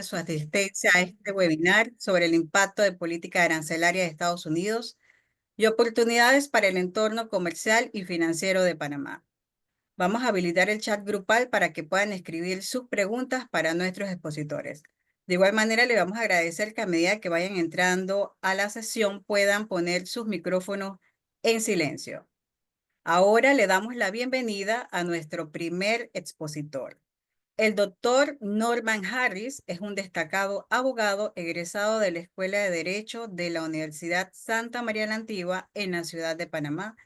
Su asistencia a este webinar sobre el impacto de política arancelaria de Estados Unidos y oportunidades para el entorno comercial y financiero de Panamá. Vamos a habilitar el chat grupal para que puedan escribir sus preguntas para nuestros expositores. De igual manera, le vamos a agradecer que a medida que vayan entrando a la sesión puedan poner sus micrófonos en silencio. Ahora le damos la bienvenida a nuestro primer expositor. El doctor Norman Harris es un destacado abogado egresado de la Escuela de Derecho de la Universidad Santa María la Antigua en la ciudad de Panamá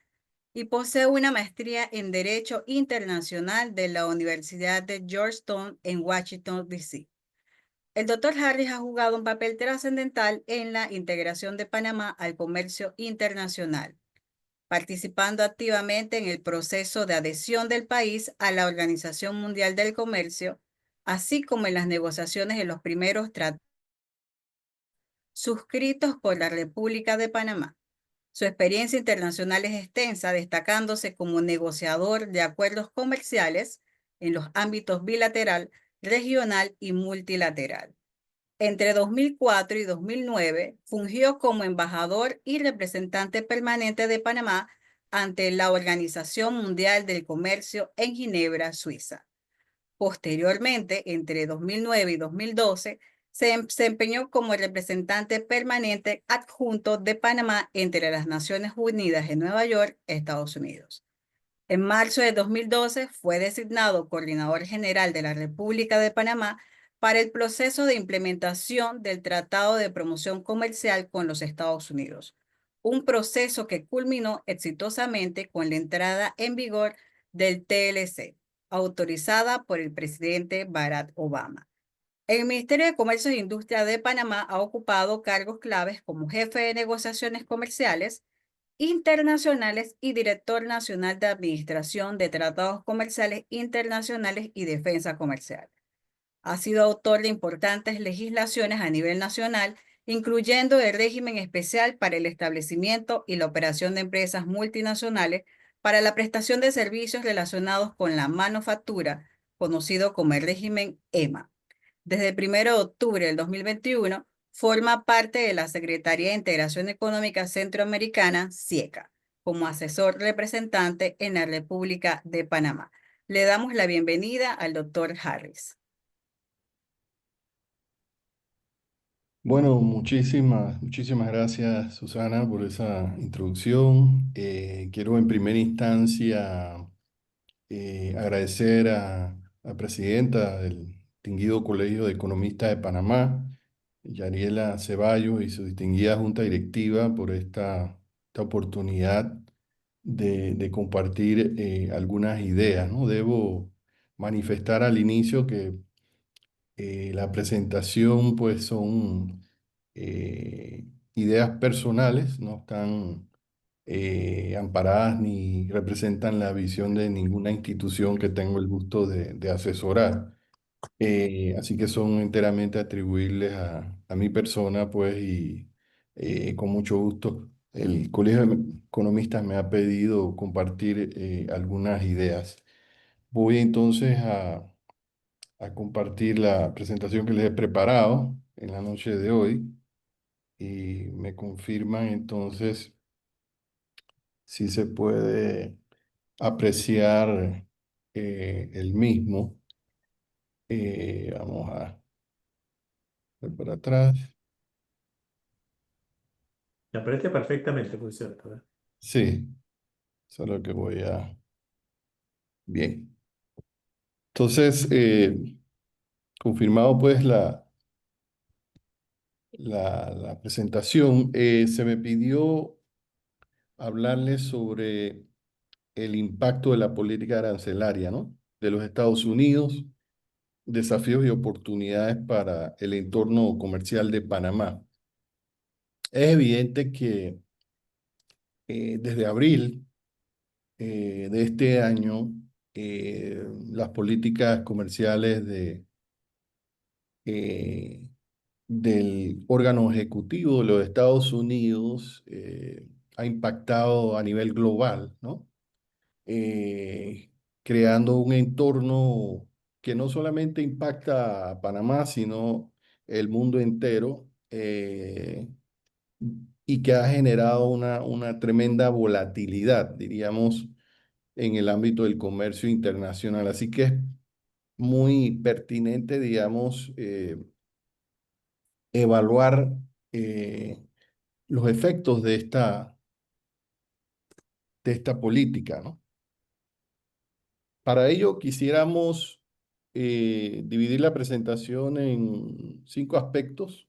y posee una maestría en Derecho Internacional de la Universidad de Georgetown en Washington, D.C. El doctor Harris ha jugado un papel trascendental en la integración de Panamá al comercio internacional, participando activamente en el proceso de adhesión del país a la Organización Mundial del Comercio, así como en las negociaciones de los primeros tratados suscritos por la República de Panamá. Su experiencia internacional es extensa, destacándose como negociador de acuerdos comerciales en los ámbitos bilateral, regional y multilateral. Entre 2004 y 2009 fungió como embajador y representante permanente de Panamá ante la Organización Mundial del Comercio en Ginebra, Suiza. Posteriormente, entre 2009 y 2012, se desempeñó como representante permanente adjunto de Panamá entre las Naciones Unidas en Nueva York, Estados Unidos. En marzo de 2012 fue designado coordinador general de la República de Panamá para el proceso de implementación del Tratado de Promoción Comercial con los Estados Unidos, un proceso que culminó exitosamente con la entrada en vigor del TLC, autorizada por el presidente Barack Obama. El Ministerio de Comercio e Industria de Panamá ha ocupado cargos claves como jefe de negociaciones comerciales internacionales y director nacional de Administración de Tratados Comerciales Internacionales y Defensa Comercial. Ha sido autor de importantes legislaciones a nivel nacional, incluyendo el régimen especial para el establecimiento y la operación de empresas multinacionales para la prestación de servicios relacionados con la manufactura, conocido como el régimen EMA. Desde el 1 de octubre del 2021, forma parte de la Secretaría de Integración Económica Centroamericana, SIECA, como asesor representante en la República de Panamá. Le damos la bienvenida al doctor Harris. Bueno, muchísimas gracias, Susana, por esa introducción. Quiero en primera instancia agradecer a la presidenta del distinguido Colegio de Economistas de Panamá, Yariela Ceballos, y su distinguida junta directiva por esta oportunidad de compartir algunas ideas, ¿no? Debo manifestar al inicio que la presentación pues son ideas personales, no están amparadas ni representan la visión de ninguna institución que tengo el gusto de asesorar. Así que son enteramente atribuibles a mi persona, pues, y con mucho gusto. El Colegio de Economistas me ha pedido compartir algunas ideas. Voy entonces a compartir la presentación que les he preparado en la noche de hoy y me confirman entonces si se puede apreciar el mismo. Vamos a ver para atrás. Me parece perfectamente, por cierto, ¿eh? Sí, solo que voy a... Bien. Entonces, confirmado pues la presentación, se me pidió hablarles sobre el impacto de la política arancelaria, ¿no? De los Estados Unidos, desafíos y oportunidades para el entorno comercial de Panamá. Es evidente que desde abril de este año, las políticas comerciales eh, del órgano ejecutivo de los Estados Unidos ha impactado a nivel global, ¿no? Creando un entorno que no solamente impacta a Panamá, sino el mundo entero y que ha generado una tremenda volatilidad, diríamos, en el ámbito del comercio internacional. Así que es muy pertinente, digamos, evaluar los efectos de esta política, ¿no? Para ello quisiéramos dividir la presentación en 5 aspectos.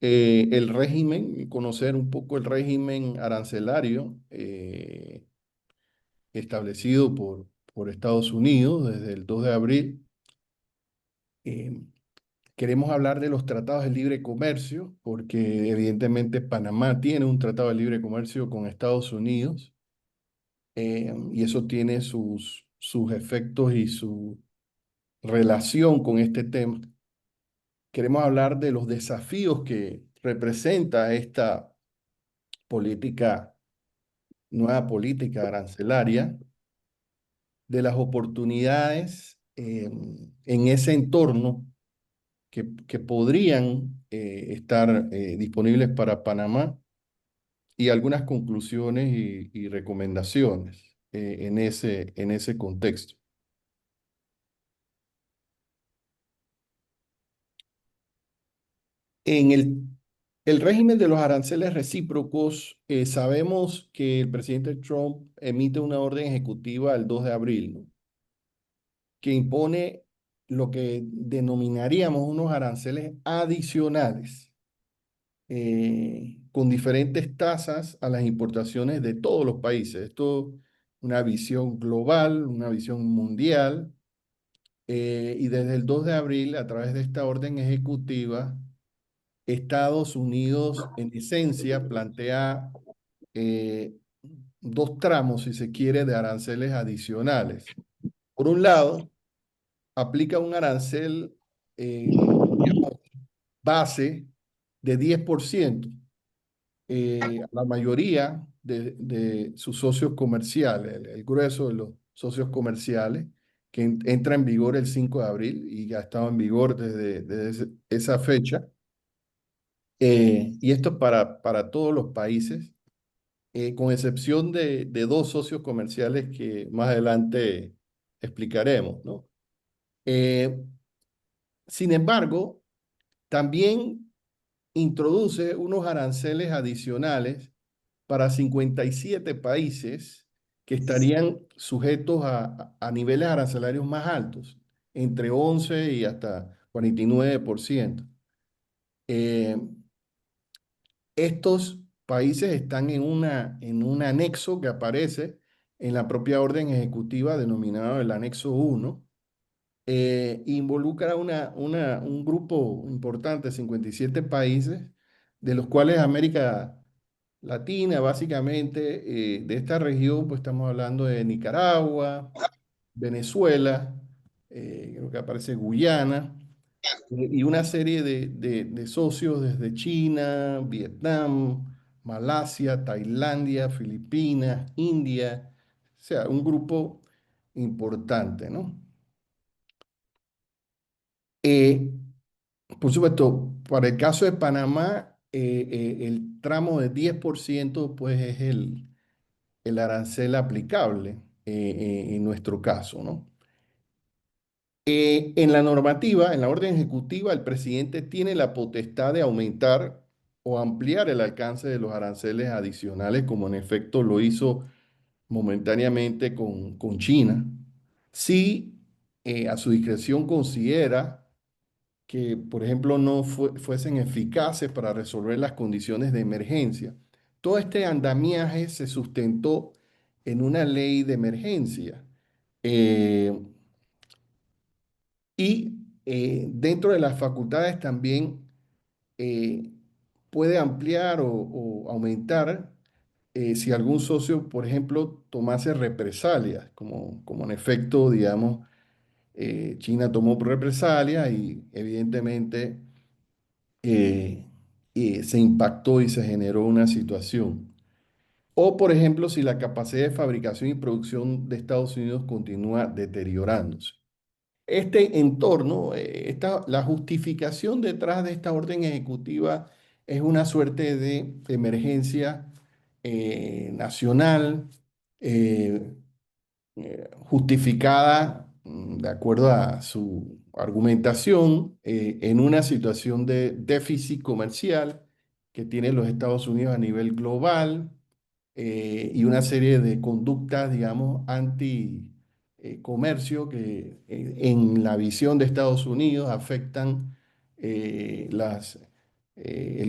El régimen, conocer un poco el régimen arancelario establecido por Estados Unidos desde el 2 de abril. Eh, Queremos hablar de los tratados de libre comercio, porque evidentemente Panamá tiene un tratado de libre comercio con Estados Unidos, y eso tiene sus efectos y su relación con este tema. Queremos hablar de los desafíos que representa esta política, nueva política arancelaria, de las oportunidades en ese entorno que podrían estar disponibles para Panamá y algunas conclusiones y recomendaciones en ese contexto. En el régimen de los aranceles recíprocos, sabemos que el presidente Trump emite una orden ejecutiva el 2 de abril, ¿no? Que impone lo que denominaríamos unos aranceles adicionales con diferentes tasas a las importaciones de todos los países. Esto es una visión global, una visión mundial, y desde el 2 de abril, a través de esta orden ejecutiva, Estados Unidos, en esencia, plantea eh, 2 tramos, si se quiere, de aranceles adicionales. Por un lado, aplica un arancel digamos, base de 10% a la mayoría de sus socios comerciales, el grueso de los socios comerciales, que entra en vigor el 5 de abril y ya estaba en vigor desde esa fecha. Y esto es para todos los países, con excepción de 2 socios comerciales que más adelante explicaremos, ¿no? Eh, Sin embargo, también introduce unos aranceles adicionales para 57 países que estarían sujetos a niveles arancelarios más altos, entre 11 y hasta 49%. Eh, Estos países están en un anexo que aparece en la propia orden ejecutiva denominado el anexo 1. Involucra un grupo importante, 57 países, de los cuales América Latina, básicamente, de esta región, pues estamos hablando de Nicaragua, Venezuela, creo que aparece Guyana, y una serie de socios desde China, Vietnam, Malasia, Tailandia, Filipinas, India, o sea, un grupo importante, ¿no? Eh, por supuesto, para el caso de Panamá, el tramo de 10% pues es el arancel aplicable en nuestro caso, ¿no? En la normativa, en la orden ejecutiva, el presidente tiene la potestad de aumentar o ampliar el alcance de los aranceles adicionales, como en efecto lo hizo momentáneamente con China, si a su discreción considera que, por ejemplo, no fuesen eficaces para resolver las condiciones de emergencia. Todo este andamiaje se sustentó en una ley de emergencia. eh, y dentro de las facultades también eh, puede ampliar o aumentar si algún socio, por ejemplo, tomase represalias, como en efecto, digamos, China tomó represalias y evidentemente eh, se impactó y se generó una situación. O, por ejemplo, si la capacidad de fabricación y producción de Estados Unidos continúa deteriorándose. este entorno, la justificación detrás de esta orden ejecutiva es una suerte de emergencia nacional, eh, justificada, de acuerdo a su argumentación, en una situación de déficit comercial que tienen los Estados Unidos a nivel global, y una serie de conductas, digamos, anti comercio que en la visión de Estados Unidos afectan el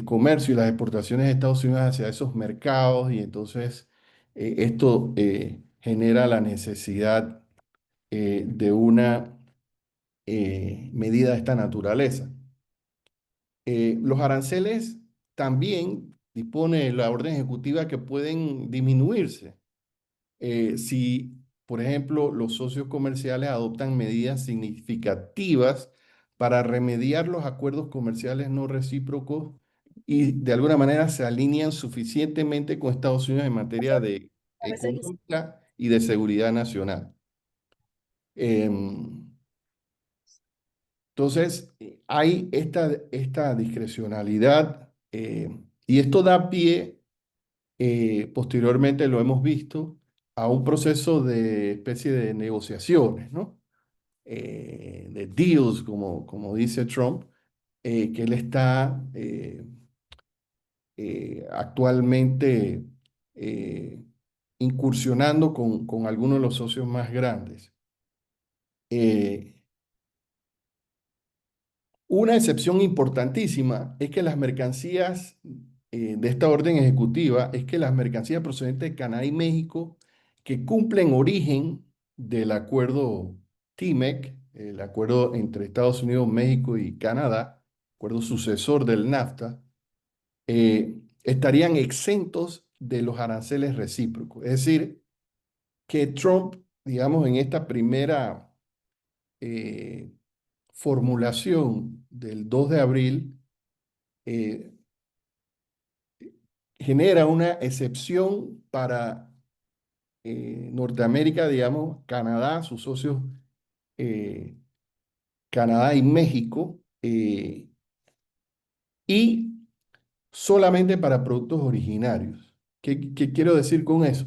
comercio y las exportaciones de Estados Unidos hacia esos mercados, y entonces esto genera la necesidad de una medida de esta naturaleza. Los aranceles también dispone la orden ejecutiva que pueden disminuirse si, por ejemplo, los socios comerciales adoptan medidas significativas para remediar los acuerdos comerciales no recíprocos y de alguna manera se alinean suficientemente con Estados Unidos en materia de económica y de seguridad nacional. Em, Entonces, hay esta discrecionalidad, y esto da pie, posteriormente lo hemos visto, a un proceso de especie de negociaciones, ¿no? De deals, como dice Trump, que él está actualmente eh, incursionando con algunos de los socios más grandes. Eh, Una excepción importantísima es que las mercancías de esta orden ejecutiva es que las mercancías procedentes de Canadá y México que cumplen origen del acuerdo TMEC, el acuerdo entre Estados Unidos, México y Canadá, acuerdo sucesor del NAFTA, estarían exentos de los aranceles recíprocos. Es decir, que Trump, digamos, en esta primera eh, formulación del 2 de abril, eh, genera una excepción para Norteamérica, digamos, Canadá, sus socios, eh, Canadá y México, y solamente para productos originarios. ¿Qué quiero decir con eso?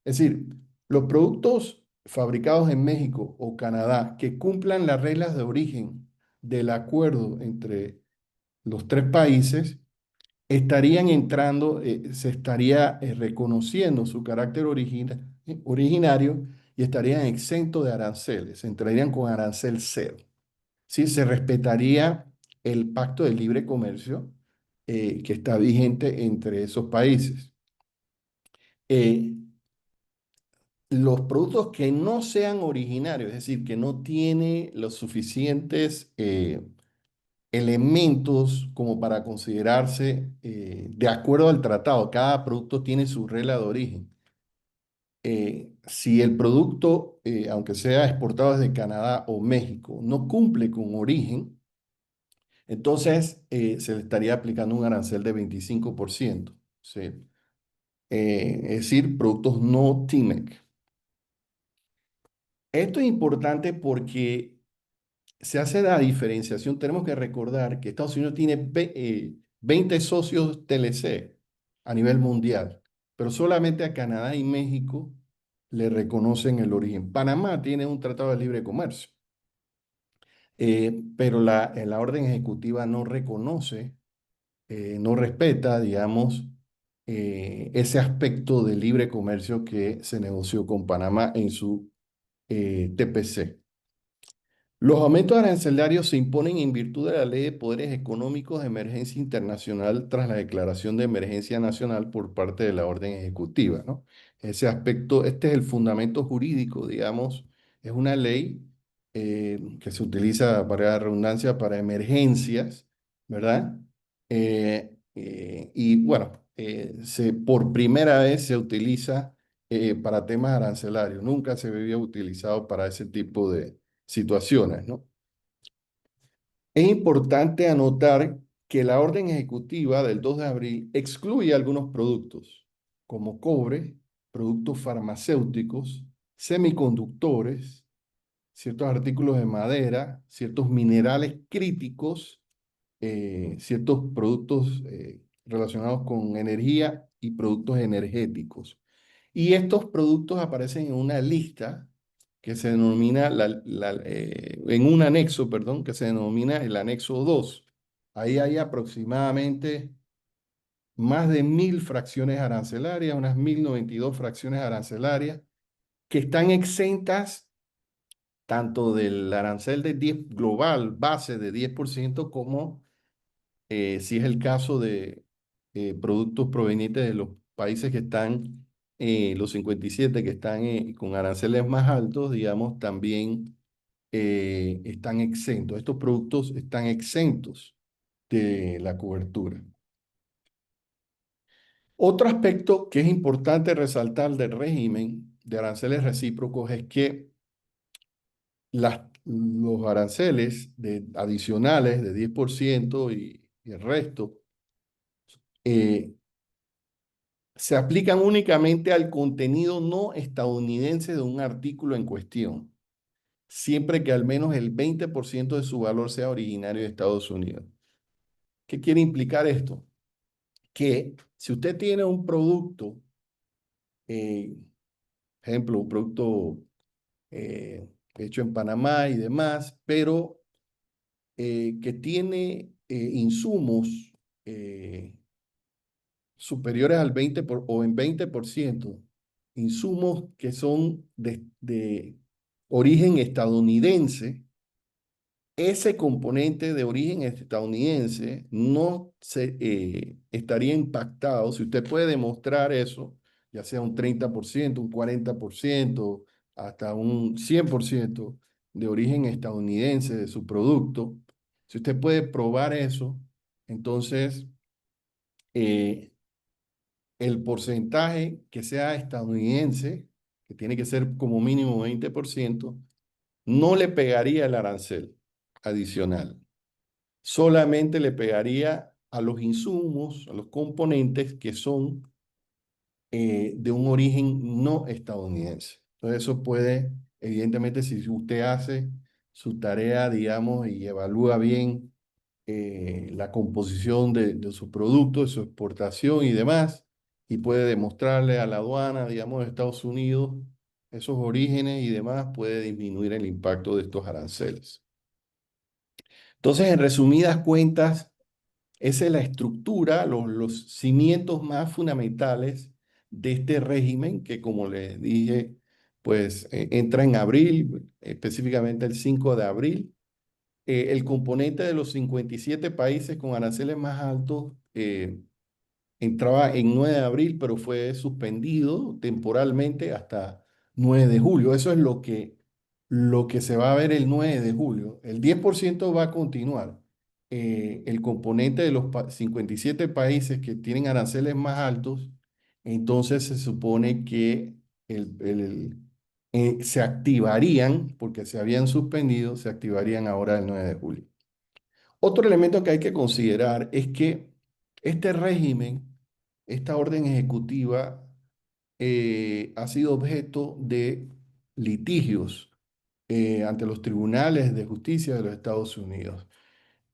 Es decir, los productos fabricados en México o Canadá que cumplan las reglas de origen del acuerdo entre los tres países estarían entrando, se estaría reconociendo su carácter originario y estarían exentos de aranceles, entrarían con arancel cero. ¿Sí? Se respetaría el pacto de libre comercio que está vigente entre esos países. Eh, los productos que no sean originarios, es decir, que no tiene los suficientes elementos como para considerarse de acuerdo al tratado. Cada producto tiene su regla de origen. Si el producto, aunque sea exportado desde Canadá o México, no cumple con origen, entonces se le estaría aplicando un arancel de 25%. ¿Sí? Es decir, productos no TMEC. Esto es importante porque se hace la diferenciación. Tenemos que recordar que Estados Unidos tiene 20 socios TLC a nivel mundial, pero solamente a Canadá y México le reconocen el origen. Panamá tiene un tratado de libre comercio, pero la orden ejecutiva no reconoce, no respeta, digamos, ese aspecto de libre comercio que se negoció con Panamá en su TPC. Los aumentos arancelarios se imponen en virtud de la Ley de Poderes Económicos de Emergencia Internacional tras la declaración de emergencia nacional por parte de la orden ejecutiva, ¿no? Ese aspecto, este es el fundamento jurídico, digamos, es una ley que se utiliza para la redundancia para emergencias, ¿verdad? Y bueno, por primera vez se utiliza para temas arancelarios, nunca se había utilizado para ese tipo de situaciones, ¿no? Es importante anotar que la orden ejecutiva del 2 de abril excluye algunos productos, como cobre, productos farmacéuticos, semiconductores, ciertos artículos de madera, ciertos minerales críticos, ciertos productos relacionados con energía y productos energéticos. Y estos productos aparecen en una lista que se denomina, en un anexo, perdón, que se denomina el anexo 2. Ahí hay aproximadamente más de 1.000 fracciones arancelarias, unas 1.092 fracciones arancelarias, que están exentas tanto del arancel de 10 global base de 10% como si es el caso de productos provenientes de los países que están, los 57 que están con aranceles más altos, digamos, también están exentos. Estos productos están exentos de la cobertura. Otro aspecto que es importante resaltar del régimen de aranceles recíprocos es que los aranceles adicionales de 10% y el resto eh, se aplican únicamente al contenido no estadounidense de un artículo en cuestión, siempre que al menos el 20% de su valor sea originario de Estados Unidos. ¿Qué quiere implicar esto? Que si usted tiene un producto, eh, ejemplo, un producto hecho en Panamá y demás, pero que tiene insumos eh, superiores al 20 o en 20%, insumos que son de origen estadounidense, ese componente de origen estadounidense no estaría impactado. Si usted puede demostrar eso, ya sea un 30%, un 40%, hasta un 100% de origen estadounidense de su producto, si usted puede probar eso, entonces el porcentaje que sea estadounidense, que tiene que ser como mínimo 20%, no le pegaría el arancel adicional. Solamente le pegaría a los insumos, a los componentes que son de un origen no estadounidense. Entonces eso puede, evidentemente, si usted hace su tarea, digamos, y evalúa bien la composición de su producto, de su exportación y demás, y puede demostrarle a la aduana, digamos, de Estados Unidos esos orígenes y demás, puede disminuir el impacto de estos aranceles. Entonces, en resumidas cuentas, esa es la estructura, los cimientos más fundamentales de este régimen que, como les dije, pues entra en abril, específicamente el 5 de abril. El componente de los 57 países con aranceles más altos entraba en 9 de abril, pero fue suspendido temporalmente hasta 9 de julio. Eso es lo que se va a ver el 9 de julio. El 10% va a continuar. El componente de los 57 países que tienen aranceles más altos, entonces se supone que se activarían, porque se habían suspendido, se activarían ahora el 9 de julio. Otro elemento que hay que considerar es que este régimen, esta orden ejecutiva, ha sido objeto de litigios ante los tribunales de justicia de los Estados Unidos.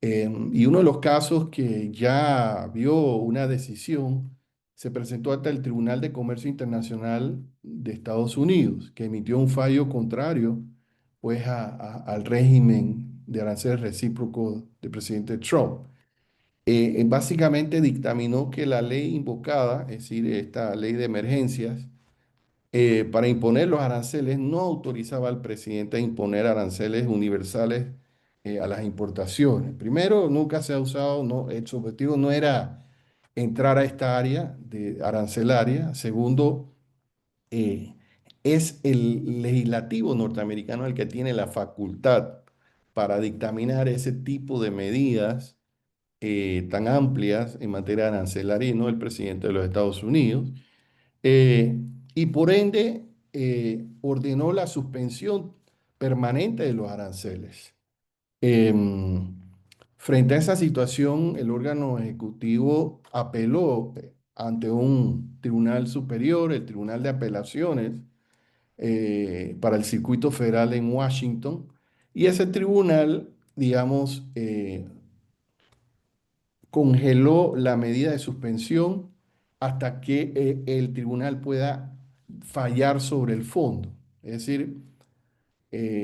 Y uno de los casos que ya vio una decisión se presentó ante el Tribunal de Comercio Internacional de Estados Unidos, que emitió un fallo contrario pues, al régimen de aranceles recíprocos del presidente Trump. Básicamente dictaminó que la ley invocada, es decir, esta ley de emergencias, para imponer los aranceles no autorizaba al presidente a imponer aranceles universales a las importaciones. Primero, nunca se ha usado, no, su objetivo no era entrar a esta área de arancelaria. Segundo, es el legislativo norteamericano el que tiene la facultad para dictaminar ese tipo de medidas tan amplias en materia arancelaria y no el presidente de los Estados Unidos. Eh, y por ende ordenó la suspensión permanente de los aranceles. Em, Frente a esa situación, el órgano ejecutivo apeló ante un tribunal superior, el Tribunal de Apelaciones, para el circuito federal en Washington. Y ese tribunal, digamos, congeló la medida de suspensión hasta que el tribunal pueda fallar sobre el fondo. Es decir,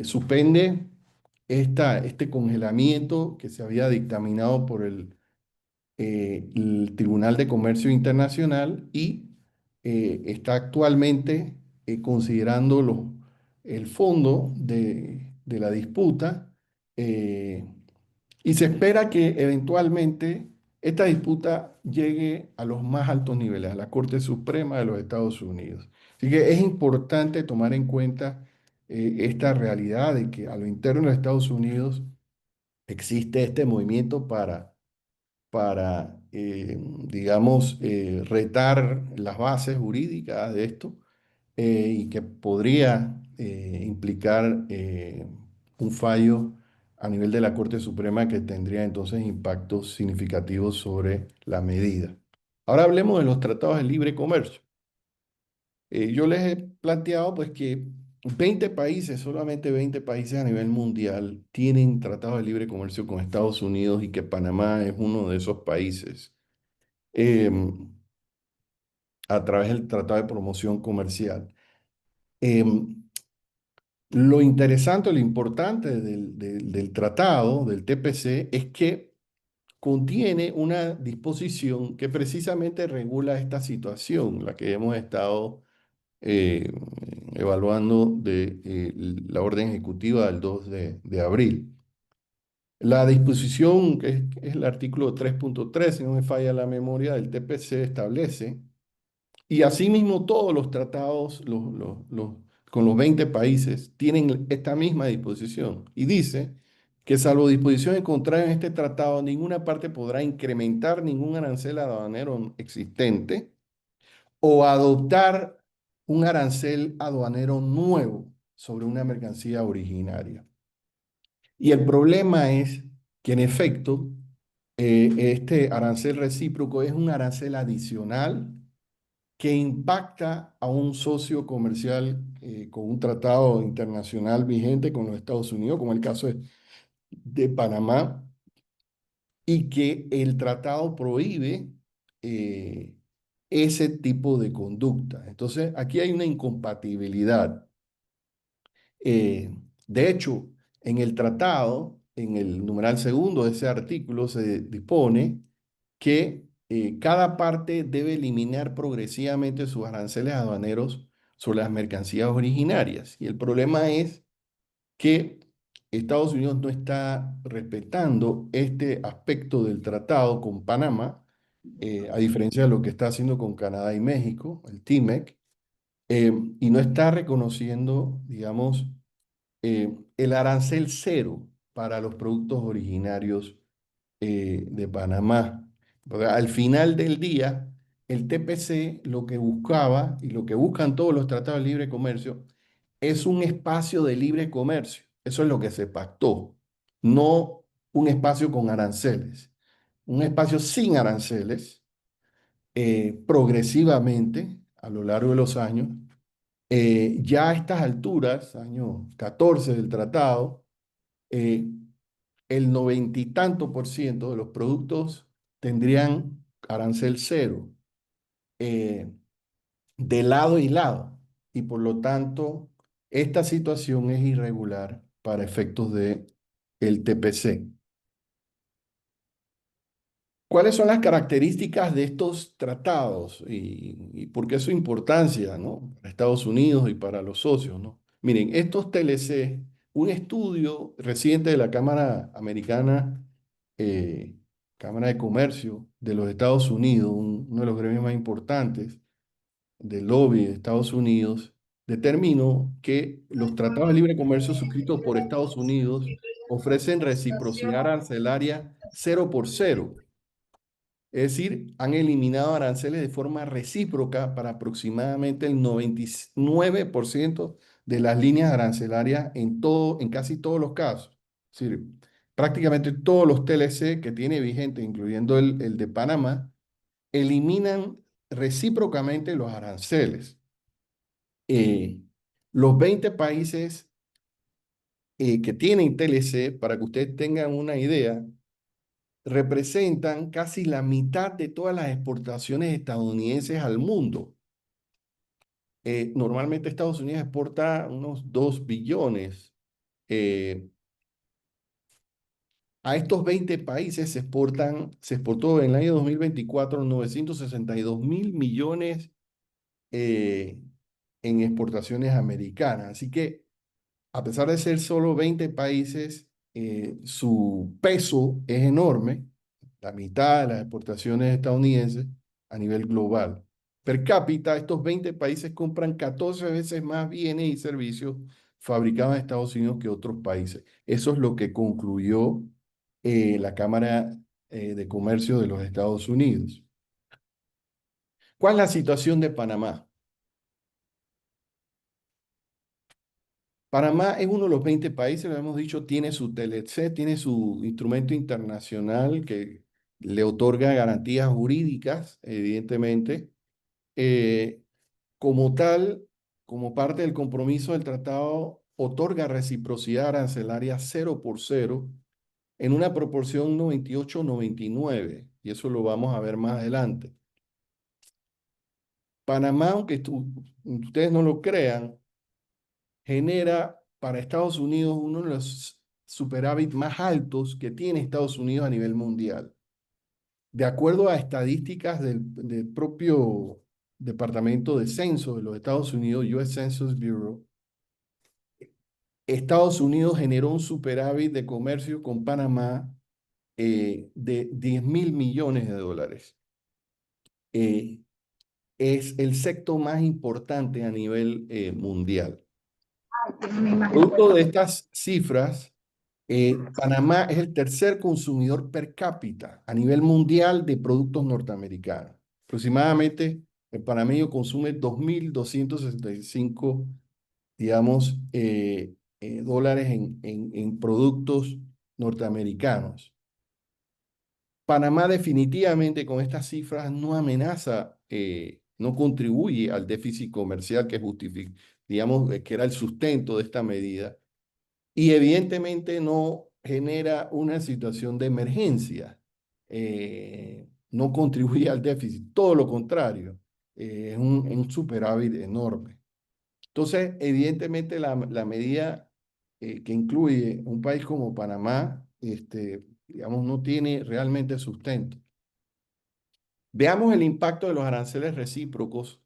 suspende este congelamiento que se había dictaminado por el Tribunal de Comercio Internacional y está actualmente considerando el fondo de la disputa, eh, y se espera que eventualmente esta disputa llegue a los más altos niveles, a la Corte Suprema de los Estados Unidos. Así que es importante tomar en cuenta esta realidad de que a lo interno de los Estados Unidos existe este movimiento para digamos, retar las bases jurídicas de esto, y que podría implicar un fallo a nivel de la Corte Suprema que tendría entonces impactos significativos sobre la medida. Ahora hablemos de los tratados de libre comercio. Yo les he planteado pues que 20 países, solamente 20 países a nivel mundial tienen tratados de libre comercio con Estados Unidos y que Panamá es uno de esos países, a través del Tratado de Promoción Comercial. Em, lo interesante, lo importante del tratado, del TPC, es que contiene una disposición que precisamente regula esta situación, la que hemos estado eh, evaluando de la orden ejecutiva del 2 de abril. La disposición, que es el artículo 3.3, si no me falla la memoria, del TPC establece, y asimismo todos los tratados con los 20 países tienen esta misma disposición, y dice que salvo disposiciones contrarias en este tratado, ninguna parte podrá incrementar ningún arancel aduanero existente o adoptar un arancel aduanero nuevo sobre una mercancía originaria. Y el problema es que en efecto, este arancel recíproco es un arancel adicional que impacta a un socio comercial con un tratado internacional vigente con los Estados Unidos, como el caso de Panamá, y que el tratado prohíbe eh, ese tipo de conducta. Entonces, aquí hay una incompatibilidad. De hecho, en el tratado, en el numeral segundo de ese artículo, se dispone que cada parte debe eliminar progresivamente sus aranceles aduaneros sobre las mercancías originarias. Y el problema es que Estados Unidos no está respetando este aspecto del tratado con Panamá, a diferencia de lo que está haciendo con Canadá y México, el TMEC, y no está reconociendo, digamos, el arancel cero para los productos originarios de Panamá. Porque al final del día, el TPC lo que buscaba y lo que buscan todos los tratados de libre comercio es un espacio de libre comercio. Eso es lo que se pactó, no un espacio con aranceles. Un espacio sin aranceles, progresivamente a lo largo de los años. Ya a estas alturas, año 14 del tratado, eh, el 90 y tanto por ciento de los productos tendrían arancel cero, eh, de lado y lado. Y por lo tanto, esta situación es irregular para efectos de el TPC. ¿Cuáles son las características de estos tratados y por qué su importancia, ¿no? Para Estados Unidos y para los socios, ¿no? Miren, estos TLC, un estudio reciente de la Cámara Americana, eh, Cámara de Comercio de los Estados Unidos, uno de los gremios más importantes del lobby de Estados Unidos, determinó que los tratados de libre comercio suscritos por Estados Unidos ofrecen reciprocidad arancelaria 0 por 0. Es decir, han eliminado aranceles de forma recíproca para aproximadamente el 99% de las líneas arancelarias en casi todos los casos. Es decir, prácticamente todos los TLC que tiene vigente, incluyendo el de Panamá, eliminan recíprocamente los aranceles. Eh, Los 20 países que tienen TLC, para que ustedes tengan una idea, representan casi la mitad de todas las exportaciones estadounidenses al mundo. Normalmente Estados Unidos exporta unos 2 billones. A estos 20 países se exportó en el año 2024 962 mil millones en exportaciones americanas. Así que a pesar de ser solo 20 países, su peso es enorme, la mitad de las exportaciones estadounidenses a nivel global. Per cápita, estos 20 países compran 14 veces más bienes y servicios fabricados en Estados Unidos que otros países. Eso es lo que concluyó la Cámara de Comercio de los Estados Unidos. ¿Cuál es la situación de Panamá? Panamá es uno de los 20 países, lo hemos dicho, tiene su TLC, tiene su instrumento internacional que le otorga garantías jurídicas, evidentemente. Eh, Como tal, como parte del compromiso del tratado, otorga reciprocidad arancelaria 0 por 0 en una proporción 98-99, y eso lo vamos a ver más adelante. Panamá, aunque ustedes no lo crean, genera para Estados Unidos uno de los superávit más altos que tiene Estados Unidos a nivel mundial. De acuerdo a estadísticas del propio Departamento de Censo de los Estados Unidos, US Census Bureau, Estados Unidos generó un superávit de comercio con Panamá de 10 mil millones de dólares. Es el sexto más importante a nivel mundial. Producto de estas cifras, Panamá es el tercer consumidor per cápita a nivel mundial de productos norteamericanos. Aproximadamente, el panameño consume 2.265, digamos, dólares en productos norteamericanos. Panamá definitivamente con estas cifras no amenaza, no contribuye al déficit comercial que justifica, digamos, que era el sustento de esta medida. Y evidentemente no genera una situación de emergencia, no contribuye al déficit, todo lo contrario, es un superávit enorme. Entonces, evidentemente la medida que incluye un país como Panamá, digamos, no tiene realmente sustento. Veamos el impacto de los aranceles recíprocos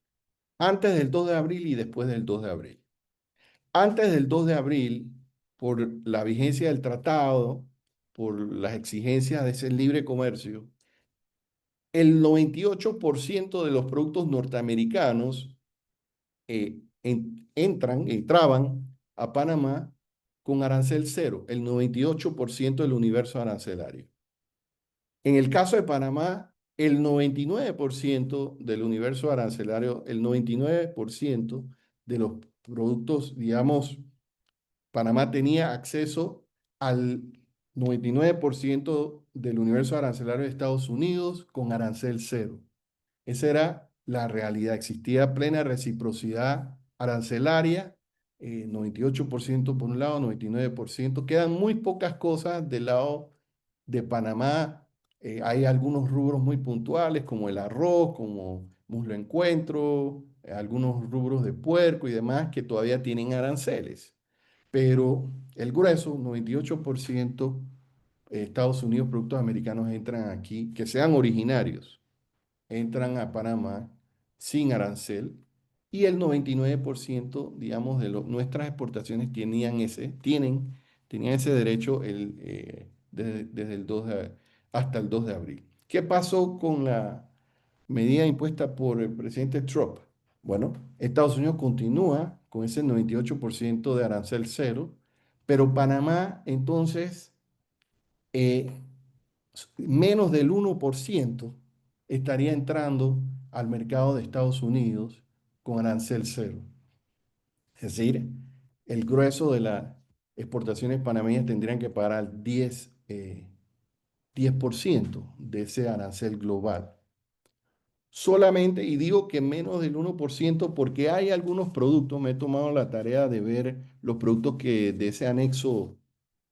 antes del 2 de abril y después del 2 de abril. Antes del 2 de abril, por la vigencia del tratado, por las exigencias de ese libre comercio, el 98% de los productos norteamericanos entraban a Panamá con arancel cero, el 98% del universo arancelario. En el caso de Panamá, el 99% del universo arancelario, el 99% de los productos, digamos, Panamá tenía acceso al 99% del universo arancelario de Estados Unidos con arancel cero. Esa era la realidad. Existía plena reciprocidad arancelaria, 98% por un lado, 99%. Quedan muy pocas cosas del lado de Panamá. Hay algunos rubros muy puntuales como el arroz, como muslo encuentro, algunos rubros de puerco y demás que todavía tienen aranceles. Pero el grueso, 98%, Estados Unidos, productos americanos entran aquí, que sean originarios, entran a Panamá sin arancel y el 99%, digamos, de nuestras exportaciones tenían ese derecho desde el 2 hasta el 2 de abril. ¿Qué pasó con la medida impuesta por el presidente Trump? Bueno, Estados Unidos continúa con ese 98% de arancel cero, pero Panamá entonces eh, menos del 1% estaría entrando al mercado de Estados Unidos con arancel cero. Es decir, el grueso de las exportaciones panameñas tendrían que pagar al 10% de ese arancel global. solamente, y digo que menos del 1% porque hay algunos productos, me he tomado la tarea de ver los productos que de ese anexo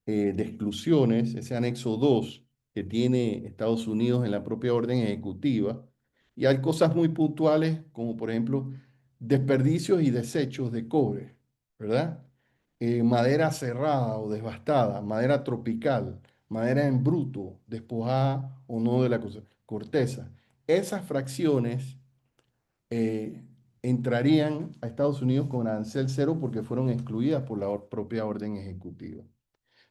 de exclusiones, ese anexo 2 que tiene Estados Unidos en la propia orden ejecutiva, y hay cosas muy puntuales como por ejemplo desperdicios y desechos de cobre, ¿verdad? Madera cerrada o devastada, madera tropical, madera en bruto, despojada o no de la corteza. Esas fracciones eh, entrarían a Estados Unidos con arancel cero porque fueron excluidas por la propia orden ejecutiva.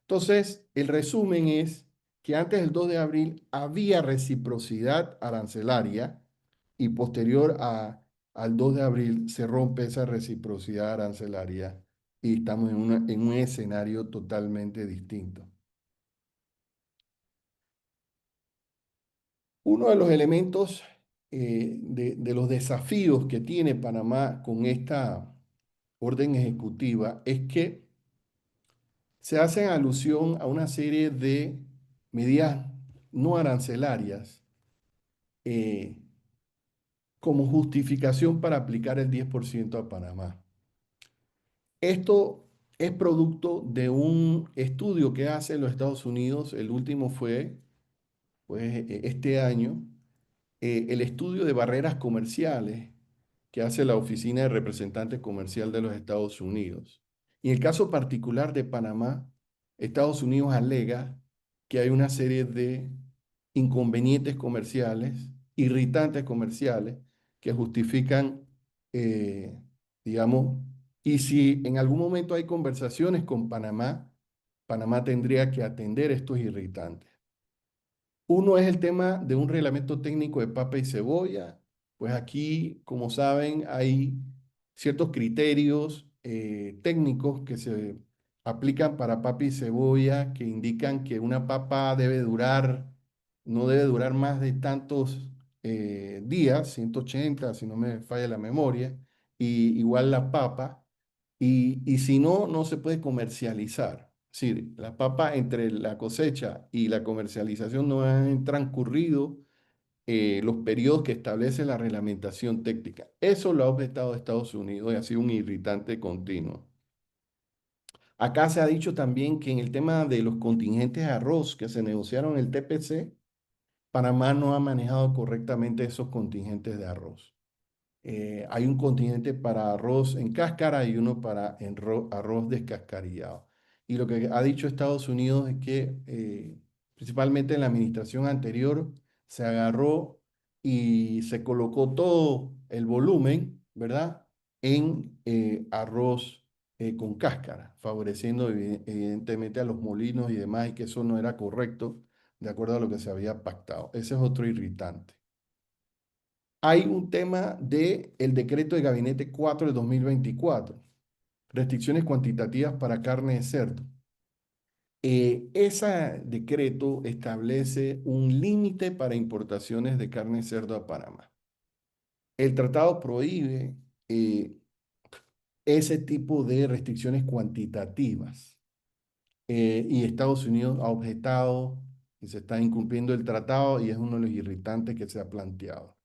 Entonces, el resumen es que antes del 2 de abril había reciprocidad arancelaria y posterior al 2 de abril se rompe esa reciprocidad arancelaria y estamos en un escenario totalmente distinto. Uno de los elementos de los desafíos que tiene Panamá con esta orden ejecutiva es que se hacen alusión a una serie de medidas no arancelarias eh, como justificación para aplicar el 10% a Panamá. Esto es producto de un estudio que hace los Estados Unidos, el último fue pues, este año, el estudio de barreras comerciales que hace la Oficina de Representante Comercial de los Estados Unidos. Y en el caso particular de Panamá, Estados Unidos alega que hay una serie de inconvenientes comerciales, irritantes comerciales, que justifican, eh, digamos, y si en algún momento hay conversaciones con Panamá, Panamá tendría que atender estos irritantes. Uno es el tema de un reglamento técnico de papa y cebolla. Pues aquí, como saben, hay ciertos criterios técnicos que se aplican para papa y cebolla que indican que una papa no debe durar más de tantos días, 180, si no me falla la memoria, y igual la papa, y si no, no se puede comercializar. Es decir, la papa entre la cosecha y la comercialización no han transcurrido los periodos que establece la reglamentación técnica. Eso lo ha objetado Estados Unidos y ha sido un irritante continuo. Acá se ha dicho también que en el tema de los contingentes de arroz que se negociaron en el TPC, Panamá no ha manejado correctamente esos contingentes de arroz. Hay un contingente para arroz en cáscara y uno para arroz descascarillado. Y lo que ha dicho Estados Unidos es que principalmente en la administración anterior se agarró y se colocó todo el volumen, ¿verdad?, en arroz con cáscara, favoreciendo evidentemente a los molinos y demás, y que eso no era correcto de acuerdo a lo que se había pactado. Ese es otro irritante. Hay un tema del decreto de Gabinete 4 de 2024, restricciones cuantitativas para carne de cerdo. Ese decreto establece un límite para importaciones de carne de cerdo a Panamá. El tratado prohíbe ese tipo de restricciones cuantitativas y Estados Unidos ha objetado que se está incumpliendo el tratado y es uno de los irritantes que se ha planteado.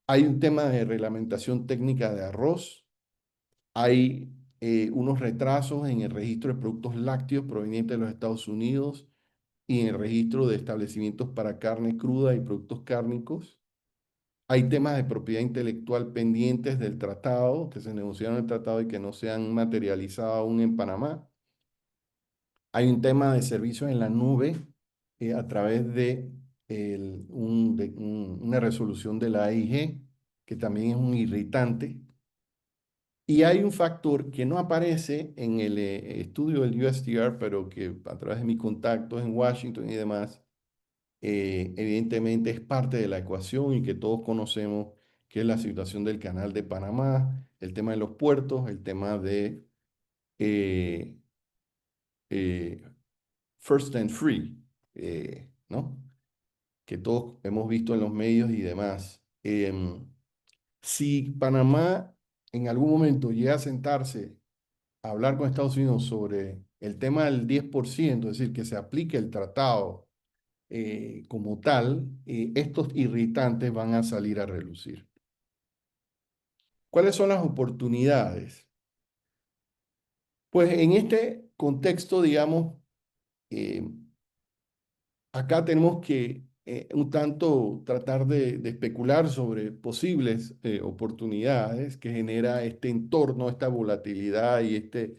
Hay un tema de reglamentación técnica de arroz. Hay unos retrasos en el registro de productos lácteos provenientes de los Estados Unidos y en el registro de establecimientos para carne cruda y productos cárnicos. Hay temas de propiedad intelectual pendientes del tratado, que se negociaron en el tratado y que no se han materializado aún en Panamá. Hay un tema de servicios en la nube a través de, una resolución de la AIG, que también es un irritante. Y hay un factor que no aparece en el estudio del USTR, pero que a través de mis contactos en Washington y demás, evidentemente es parte de la ecuación y que todos conocemos, que es la situación del Canal de Panamá, el tema de los puertos, el tema de eh, eh, First and Free, ¿no? Que todos hemos visto en los medios y demás. Si Panamá en algún momento llega a sentarse hablar con Estados Unidos sobre el tema del 10%, es decir, que se aplique el tratado como tal, estos irritantes van a salir a relucir. ¿Cuáles son las oportunidades? Pues en este contexto, digamos, eh, acá tenemos que un tanto tratar de especular sobre posibles oportunidades que genera este entorno, esta volatilidad y este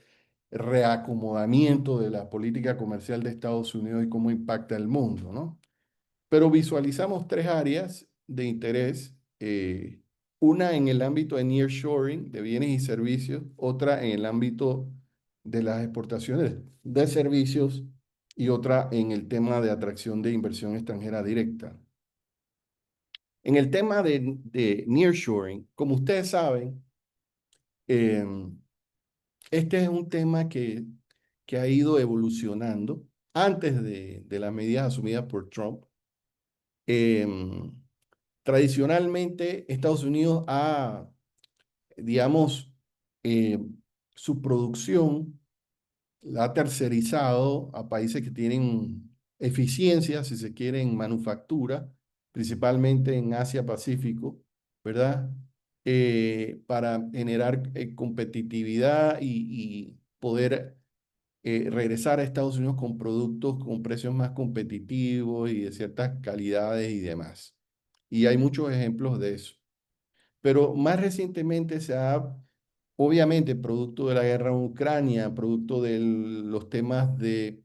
reacomodamiento de la política comercial de Estados Unidos y cómo impacta el mundo, ¿no? Pero visualizamos tres áreas de interés, una en el ámbito de nearshoring, de bienes y servicios, otra en el ámbito de las exportaciones de servicios y otra en el tema de atracción de inversión extranjera directa. En el tema de nearshoring, como ustedes saben, este es un tema que ha ido evolucionando antes de las medidas asumidas por Trump. Em, Tradicionalmente, Estados Unidos ha, digamos, eh, su producción la ha tercerizado a países que tienen eficiencia, si se quiere, en manufactura, principalmente en Asia-Pacífico, ¿verdad? Para generar competitividad y poder regresar a Estados Unidos con productos con precios más competitivos y de ciertas calidades y demás. Y hay muchos ejemplos de eso. Pero más recientemente se ha, obviamente, producto de la guerra en Ucrania, producto de los temas de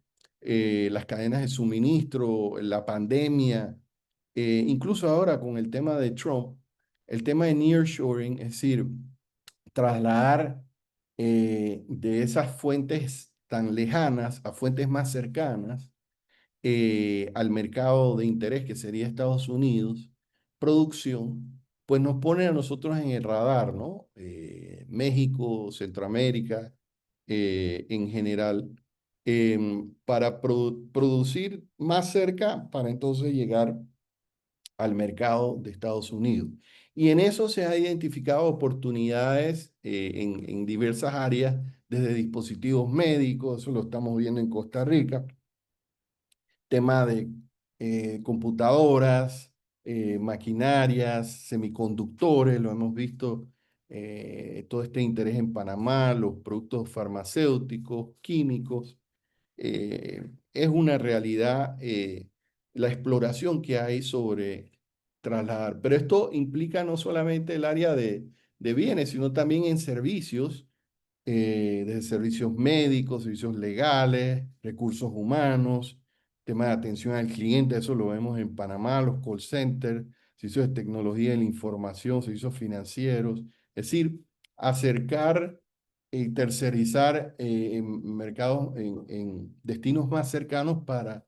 las cadenas de suministro, la pandemia, incluso ahora con el tema de Trump, el tema de nearshoring, es decir, trasladar de esas fuentes tan lejanas a fuentes más cercanas, al mercado de interés que sería Estados Unidos, producción, pues nos pone a nosotros en el radar, ¿no? México, Centroamérica, en general, para producir más cerca, para entonces llegar al mercado de Estados Unidos. Y en eso se ha identificado oportunidades en diversas áreas, desde dispositivos médicos, eso lo estamos viendo en Costa Rica, tema de computadoras, maquinarias, semiconductores, lo hemos visto, todo este interés en Panamá, los productos farmacéuticos, químicos, es una realidad la exploración que hay sobre trasladar. Pero esto implica no solamente el área de bienes, sino también en servicios, desde servicios médicos, servicios legales, recursos humanos, tema de atención al cliente, eso lo vemos en Panamá, los call centers, servicios de tecnología de la información, servicios financieros, es decir, acercar y tercerizar en mercados, en destinos más cercanos para,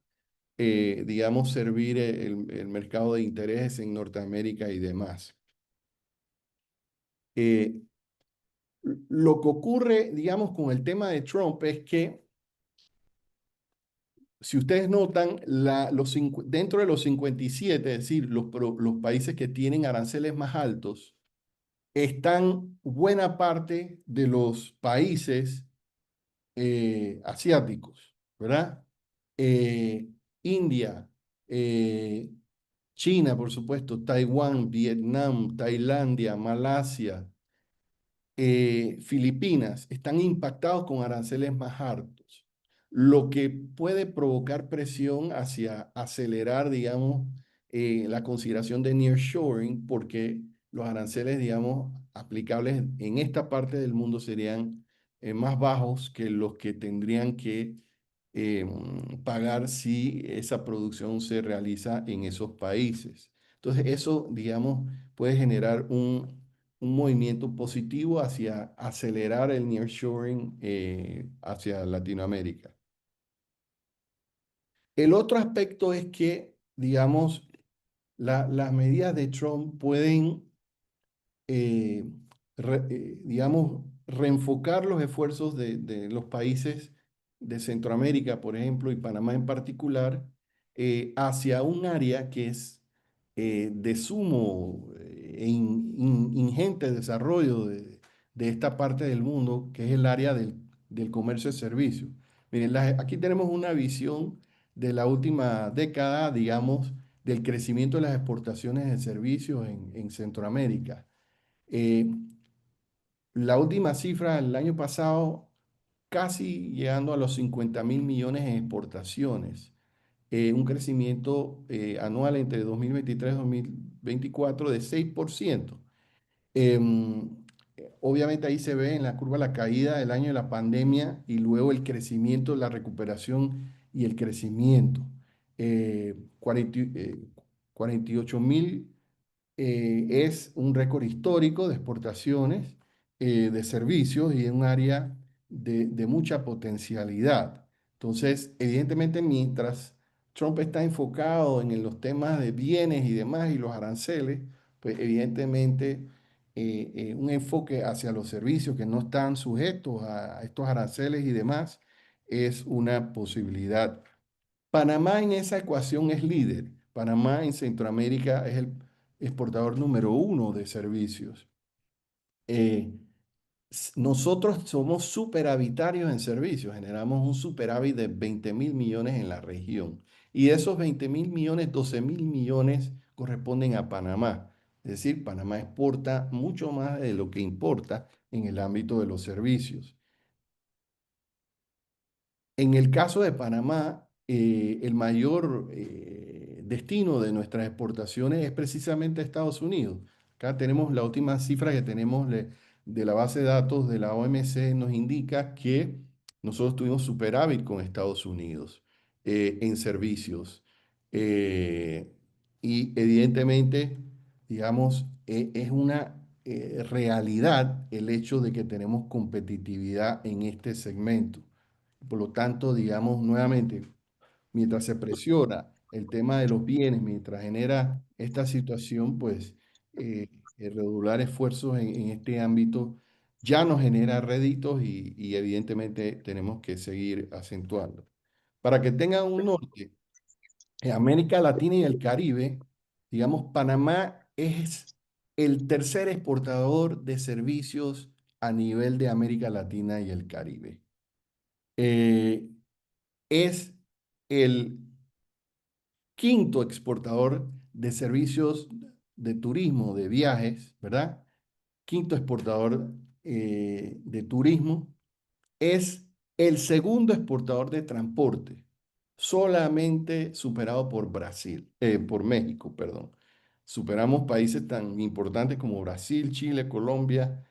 digamos, servir el mercado de interés en Norteamérica y demás. Eh, lo que ocurre, digamos, con el tema de Trump es que, si ustedes notan, dentro de los 57, es decir, los países que tienen aranceles más altos, están buena parte de los países asiáticos, ¿verdad? Eh, India, eh, China, por supuesto, Taiwán, Vietnam, Tailandia, Malasia, Filipinas están impactados con aranceles más altos, lo que puede provocar presión hacia acelerar, digamos, la consideración de nearshoring, porque los aranceles, digamos, aplicables en esta parte del mundo serían más bajos que los que tendrían que pagar si esa producción se realiza en esos países. Entonces, eso, digamos, puede generar un movimiento positivo hacia acelerar el nearshoring hacia Latinoamérica. El otro aspecto es que, digamos, las medidas de Trump pueden, eh, digamos, reenfocar los esfuerzos de los países de Centroamérica, por ejemplo, y Panamá en particular, hacia un área que es de sumo ingente desarrollo de esta parte del mundo, que es el área del comercio de servicios. Miren, aquí tenemos una visión de la última década, digamos, del crecimiento de las exportaciones de servicios en Centroamérica. Eh, la última cifra el año pasado, casi llegando a los 50.000 millones en exportaciones, un crecimiento anual entre 2023 y 2024 de 6%. Em, Obviamente ahí se ve en la curva la caída del año de la pandemia y luego el crecimiento, la recuperación y el crecimiento. 48.000 es un récord histórico de exportaciones de servicios y en un área de mucha potencialidad. Entonces, evidentemente, mientras Trump está enfocado en los temas de bienes y demás y los aranceles, pues evidentemente un enfoque hacia los servicios que no están sujetos a estos aranceles y demás es una posibilidad. Panamá en esa ecuación es líder. Panamá en Centroamérica es el exportador número uno de servicios. Eh, Nosotros somos superavitarios en servicios, generamos un superávit de 20.000 millones en la región. Y de esos 20.000 millones, 12.000 millones corresponden a Panamá. Es decir, Panamá exporta mucho más de lo que importa en el ámbito de los servicios. En el caso de Panamá, el mayor destino de nuestras exportaciones es precisamente Estados Unidos. Acá tenemos la última cifra que tenemos de la base de datos de la OMC, nos indica que nosotros tuvimos superávit con Estados Unidos en servicios. Eh, y evidentemente, digamos, es una realidad el hecho de que tenemos competitividad en este segmento. Por lo tanto, digamos nuevamente, mientras se presiona el tema de los bienes, mientras genera esta situación, pues el redoblar esfuerzos en este ámbito ya nos genera réditos y evidentemente tenemos que seguir acentuando. Para que tengan un norte, en América Latina y el Caribe, digamos, Panamá es el tercer exportador de servicios a nivel de América Latina y el Caribe. Eh, es el quinto exportador de servicios de turismo, de viajes, ¿verdad? Quinto exportador de turismo. Es el segundo exportador de transporte, solamente superado por Brasil, por México, perdón. Superamos países tan importantes como Brasil, Chile, Colombia,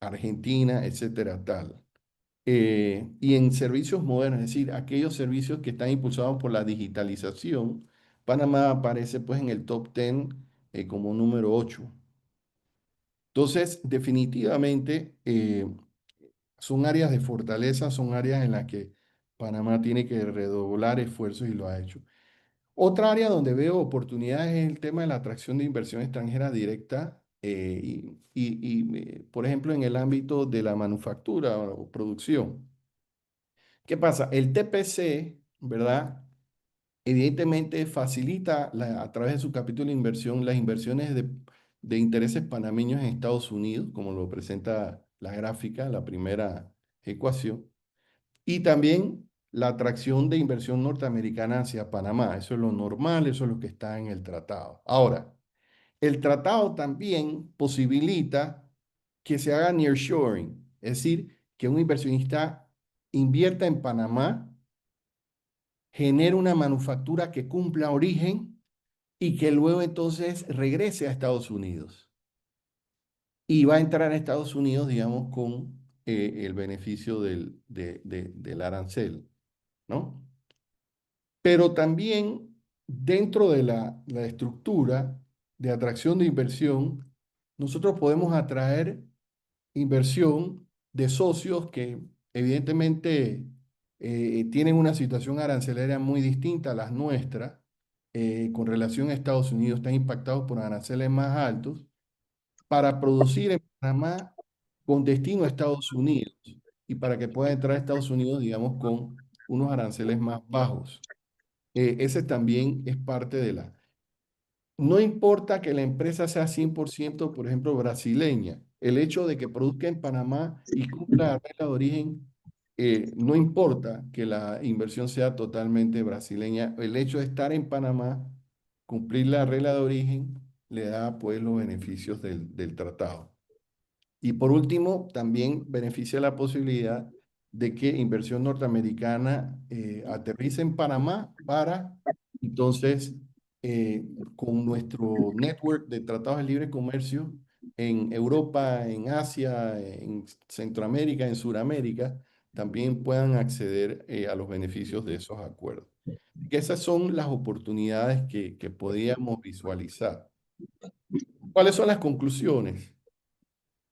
Argentina, etcétera, tal. Y en servicios modernos, es decir, aquellos servicios que están impulsados por la digitalización, Panamá aparece pues en el top 10 como número 8. Entonces, definitivamente son áreas de fortaleza, son áreas en las que Panamá tiene que redoblar esfuerzos y lo ha hecho. Otra área donde veo oportunidades es el tema de la atracción de inversión extranjera directa por ejemplo, en el ámbito de la manufactura o producción. ¿Qué pasa? El TPC, ¿verdad? Evidentemente facilita a través de su capítulo de inversión las inversiones de intereses panameños en Estados Unidos, como lo presenta la gráfica, la primera ecuación, y también la atracción de inversión norteamericana hacia Panamá. Eso es lo normal, eso es lo que está en el tratado. Ahora, el tratado también posibilita que se haga nearshoring, es decir, que un inversionista invierta en Panamá, genere una manufactura que cumpla origen y que luego entonces regrese a Estados Unidos. Y va a entrar a Estados Unidos, digamos, con el beneficio del arancel, ¿no? Pero también dentro de la estructura de atracción de inversión, nosotros podemos atraer inversión de socios que evidentemente tienen una situación arancelaria muy distinta a las nuestras, con relación a Estados Unidos, están impactados por aranceles más altos, para producir en Panamá con destino a Estados Unidos y para que puedan entrar a Estados Unidos, digamos, con unos aranceles más bajos. Ese también es parte de la... No importa que la empresa sea 100%, por ejemplo, brasileña, el hecho de que produzca en Panamá y cumpla la regla de origen no importa que la inversión sea totalmente brasileña, el hecho de estar en Panamá, cumplir la regla de origen, le da pues los beneficios del tratado. Y por último, también beneficia la posibilidad de que inversión norteamericana aterrice en Panamá para entonces, con nuestro network de tratados de libre comercio en Europa, en Asia, en Centroamérica, en Sudamérica, también puedan acceder a los beneficios de esos acuerdos. Que esas son las oportunidades que podíamos visualizar. ¿Cuáles son las conclusiones?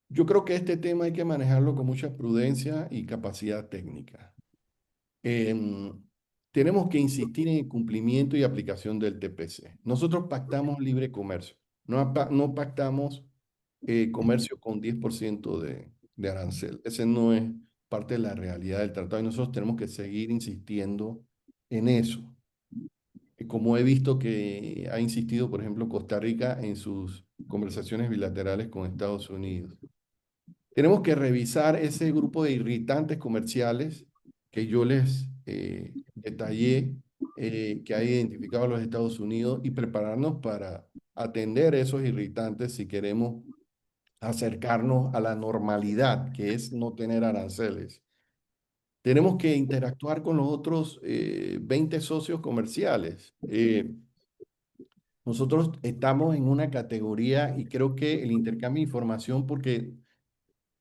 Yo creo que este tema hay que manejarlo con mucha prudencia y capacidad técnica. Em, Tenemos que insistir en el cumplimiento y aplicación del TPC. Nosotros pactamos libre comercio, no pactamos comercio con 10% de arancel. Ese no es parte de la realidad del tratado y nosotros tenemos que seguir insistiendo en eso. Como he visto que ha insistido, por ejemplo, Costa Rica en sus conversaciones bilaterales con Estados Unidos. Tenemos que revisar ese grupo de irritantes comerciales que yo les detallé, que ha identificado los Estados Unidos y prepararnos para atender esos irritantes si queremos acercarnos a la normalidad, que es no tener aranceles. Tenemos que interactuar con los otros 20 socios comerciales. Nosotros estamos en una categoría y creo que el intercambio de información, porque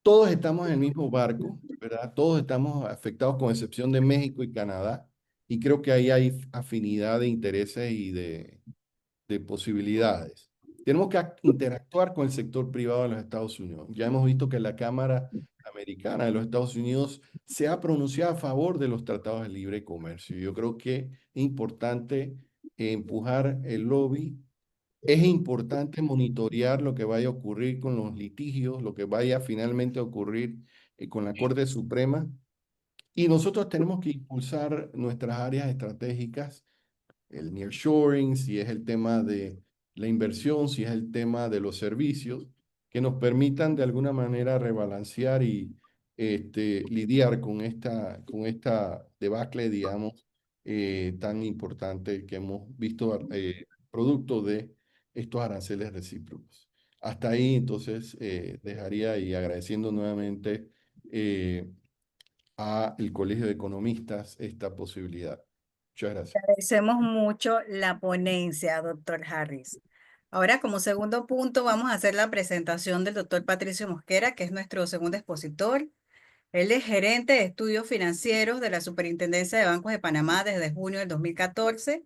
todos estamos en el mismo barco, ¿verdad? Todos estamos afectados con excepción de México y Canadá. Y creo que ahí hay afinidad de intereses y de posibilidades. Tenemos que interactuar con el sector privado de los Estados Unidos. Ya hemos visto que la Cámara Americana de los Estados Unidos se ha pronunciado a favor de los tratados de libre comercio. Yo creo que es importante empujar el lobby. Es importante monitorear lo que vaya a ocurrir con los litigios, lo que vaya finalmente a ocurrir con la Corte Suprema. Y nosotros tenemos que impulsar nuestras áreas estratégicas, el nearshoring, si es el tema de la inversión, si es el tema de los servicios, que nos permitan de alguna manera rebalancear y lidiar con esta debacle, digamos, tan importante que hemos visto producto de estos aranceles recíprocos. Hasta ahí, entonces, dejaría y agradeciendo nuevamente a el Colegio de Economistas esta posibilidad. Muchas gracias. Agradecemos mucho la ponencia, doctor Harris. Ahora, como segundo punto, vamos a hacer la presentación del doctor Patricio Mosquera, que es nuestro segundo expositor. Él es gerente de estudios financieros de la Superintendencia de Bancos de Panamá desde junio del 2014.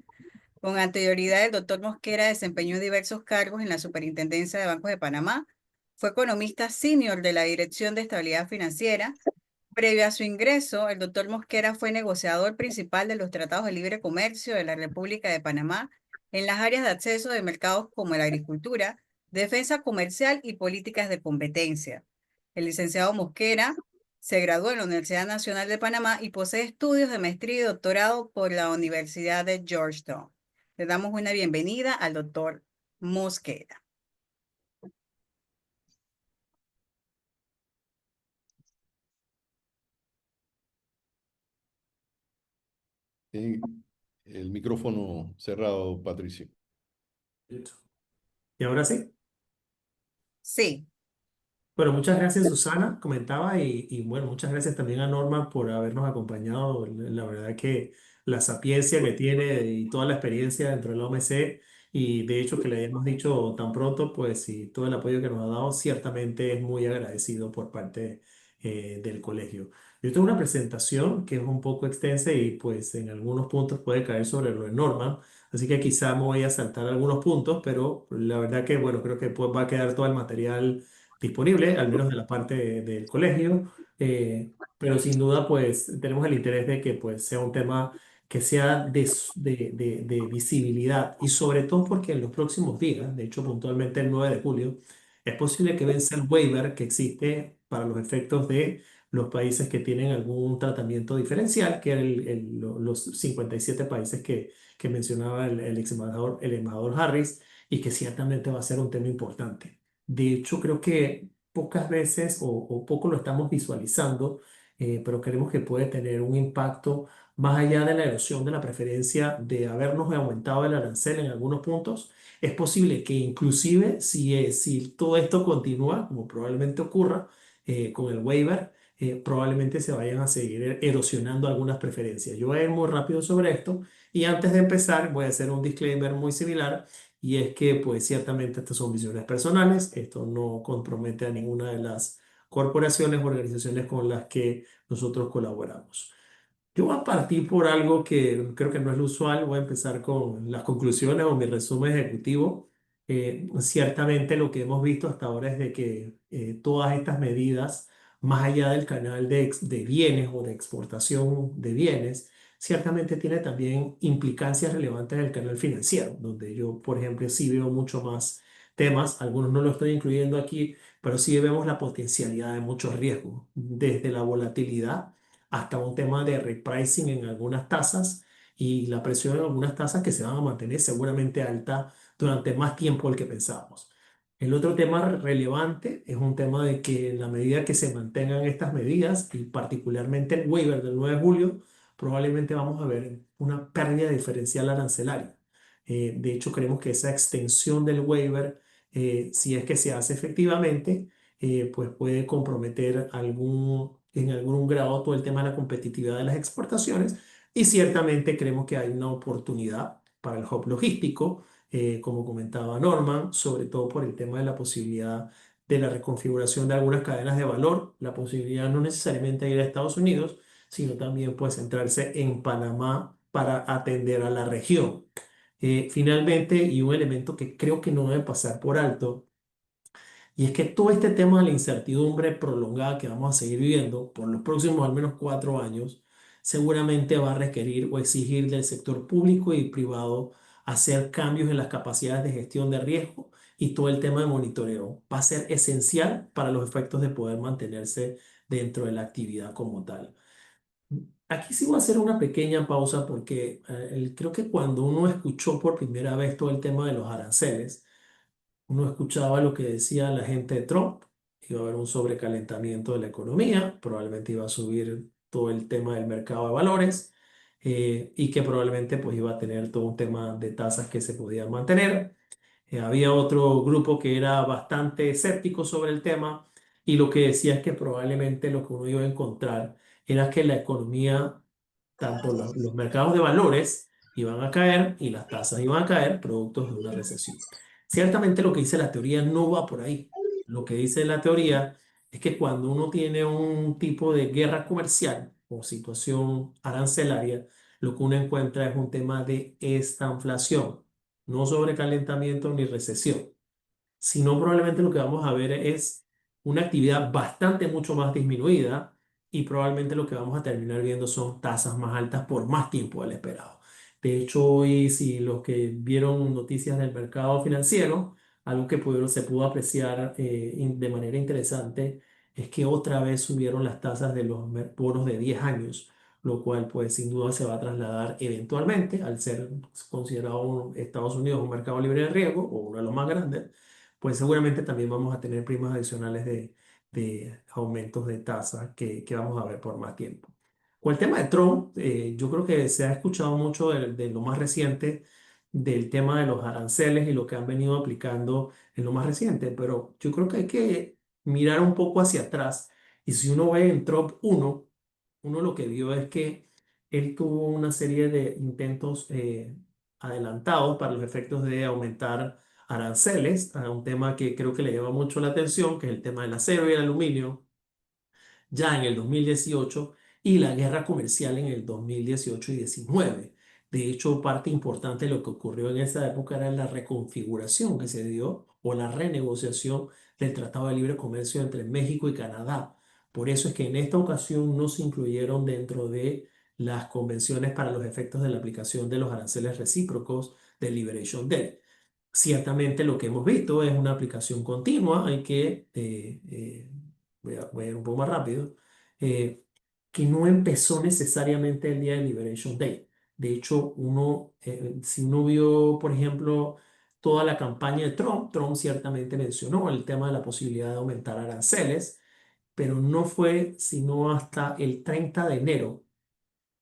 Con anterioridad, el doctor Mosquera desempeñó diversos cargos en la Superintendencia de Bancos de Panamá. Fue economista senior de la Dirección de Estabilidad Financiera. Previo a su ingreso, el doctor Mosquera fue negociador principal de los tratados de libre comercio de la República de Panamá en las áreas de acceso de mercados como la agricultura, defensa comercial y políticas de competencia. El licenciado Mosquera se graduó en la Universidad Nacional de Panamá y posee estudios de maestría y doctorado por la Universidad de Georgetown. Le damos una bienvenida al doctor Mosquera. El micrófono cerrado, Patricio. ¿Y ahora sí? Sí. Bueno, muchas gracias Susana, comentaba, y bueno, muchas gracias también a Norma por habernos acompañado. La verdad que la sapiencia que tiene y toda la experiencia dentro de la OMC, y de hecho que le hayamos dicho tan pronto, pues y todo el apoyo que nos ha dado, ciertamente es muy agradecido por parte del colegio. Yo tengo una presentación que es un poco extensa y pues en algunos puntos puede caer sobre lo de Norma, así que quizá me voy a saltar algunos puntos, pero la verdad que bueno, creo que pues, va a quedar todo el material disponible, al menos de la parte del colegio, pero sin duda pues tenemos el interés de que pues sea un tema que sea de visibilidad, y sobre todo porque en los próximos días, de hecho puntualmente el 9 de julio, es posible que vence el waiver que existe para los efectos de los países que tienen algún tratamiento diferencial, que eran los 57 países que mencionaba el embajador Harris, y que ciertamente va a ser un tema importante. De hecho, creo que pocas veces o poco lo estamos visualizando pero creemos que puede tener un impacto más allá de la erosión de la preferencia de habernos aumentado el arancel en algunos puntos. Es posible que inclusive si todo esto continúa, como probablemente ocurra con el waiver, probablemente se vayan a seguir erosionando algunas preferencias. Yo voy a ir muy rápido sobre esto y antes de empezar voy a hacer un disclaimer muy similar y es que pues ciertamente estas son visiones personales, esto no compromete a ninguna de las corporaciones o organizaciones con las que nosotros colaboramos. Yo voy a partir por algo que creo que no es lo usual. Voy a empezar con las conclusiones o mi resumen ejecutivo. Ciertamente lo que hemos visto hasta ahora es de que todas estas medidas, más allá del canal de bienes o de exportación de bienes, ciertamente tiene también implicancias relevantes en el canal financiero, donde yo, por ejemplo, sí veo mucho más temas. Algunos no lo estoy incluyendo aquí, pero sí vemos la potencialidad de muchos riesgos, desde la volatilidad hasta un tema de repricing en algunas tasas y la presión en algunas tasas que se van a mantener seguramente alta durante más tiempo del que pensábamos. El otro tema relevante es un tema de que en la medida que se mantengan estas medidas y particularmente el waiver del 9 de julio, probablemente vamos a ver una pérdida diferencial arancelaria. De hecho, creemos que esa extensión del waiver, si es que se hace efectivamente, pues puede comprometer en algún grado todo el tema de la competitividad de las exportaciones y ciertamente creemos que hay una oportunidad para el hub logístico, como comentaba Norman, sobre todo por el tema de la posibilidad de la reconfiguración de algunas cadenas de valor, la posibilidad no necesariamente de ir a Estados Unidos, sino también pues centrarse en Panamá para atender a la región. Finalmente, y un elemento que creo que no debe pasar por alto, y es que todo este tema de la incertidumbre prolongada que vamos a seguir viviendo por los próximos al menos 4 años, seguramente va a requerir o exigir del sector público y privado hacer cambios en las capacidades de gestión de riesgo y todo el tema de monitoreo. Va a ser esencial para los efectos de poder mantenerse dentro de la actividad como tal. Aquí sí voy a hacer una pequeña pausa porque creo que cuando uno escuchó por primera vez todo el tema de los aranceles, uno escuchaba lo que decía la gente de Trump, iba a haber un sobrecalentamiento de la economía, probablemente iba a subir todo el tema del mercado de valores y que probablemente pues iba a tener todo un tema de tasas que se podían mantener. Había otro grupo que era bastante escéptico sobre el tema y lo que decía es que probablemente lo que uno iba a encontrar era que la economía, tanto los mercados de valores iban a caer y las tasas iban a caer productos de una recesión. Ciertamente lo que dice la teoría no va por ahí. Lo que dice la teoría es que cuando uno tiene un tipo de guerra comercial o situación arancelaria, lo que uno encuentra es un tema de estanflación, no sobrecalentamiento ni recesión, sino probablemente lo que vamos a ver es una actividad bastante mucho más disminuida y probablemente lo que vamos a terminar viendo son tasas más altas por más tiempo del esperado. De hecho, hoy, si los que vieron noticias del mercado financiero, algo que se pudo apreciar de manera interesante es que otra vez subieron las tasas de los bonos de 10 años, lo cual pues sin duda se va a trasladar eventualmente al ser considerado Estados Unidos un mercado libre de riesgo o uno de los más grandes, pues seguramente también vamos a tener primas adicionales de aumentos de tasa que vamos a ver por más tiempo. Con el tema de Trump, yo creo que se ha escuchado mucho de lo más reciente del tema de los aranceles y lo que han venido aplicando en lo más reciente, pero yo creo que hay que mirar un poco hacia atrás y si uno ve en Trump uno lo que vio es que él tuvo una serie de intentos adelantados para los efectos de aumentar aranceles a un tema que creo que le llama mucho la atención, que es el tema del acero y el aluminio, ya en el 2018 y la guerra comercial en el 2018 y 19. De hecho, parte importante de lo que ocurrió en esa época era la reconfiguración que se dio o la renegociación del Tratado de Libre Comercio entre México y Canadá. Por eso es que en esta ocasión no se incluyeron dentro de las convenciones para los efectos de la aplicación de los aranceles recíprocos del Liberation Day. Ciertamente lo que hemos visto es una aplicación continua, hay que, voy a ir un poco más rápido, eh, que no empezó necesariamente el día de Liberation Day. De hecho, si uno vio, por ejemplo, toda la campaña de Trump, Trump ciertamente mencionó el tema de la posibilidad de aumentar aranceles, pero no fue sino hasta el 30 de enero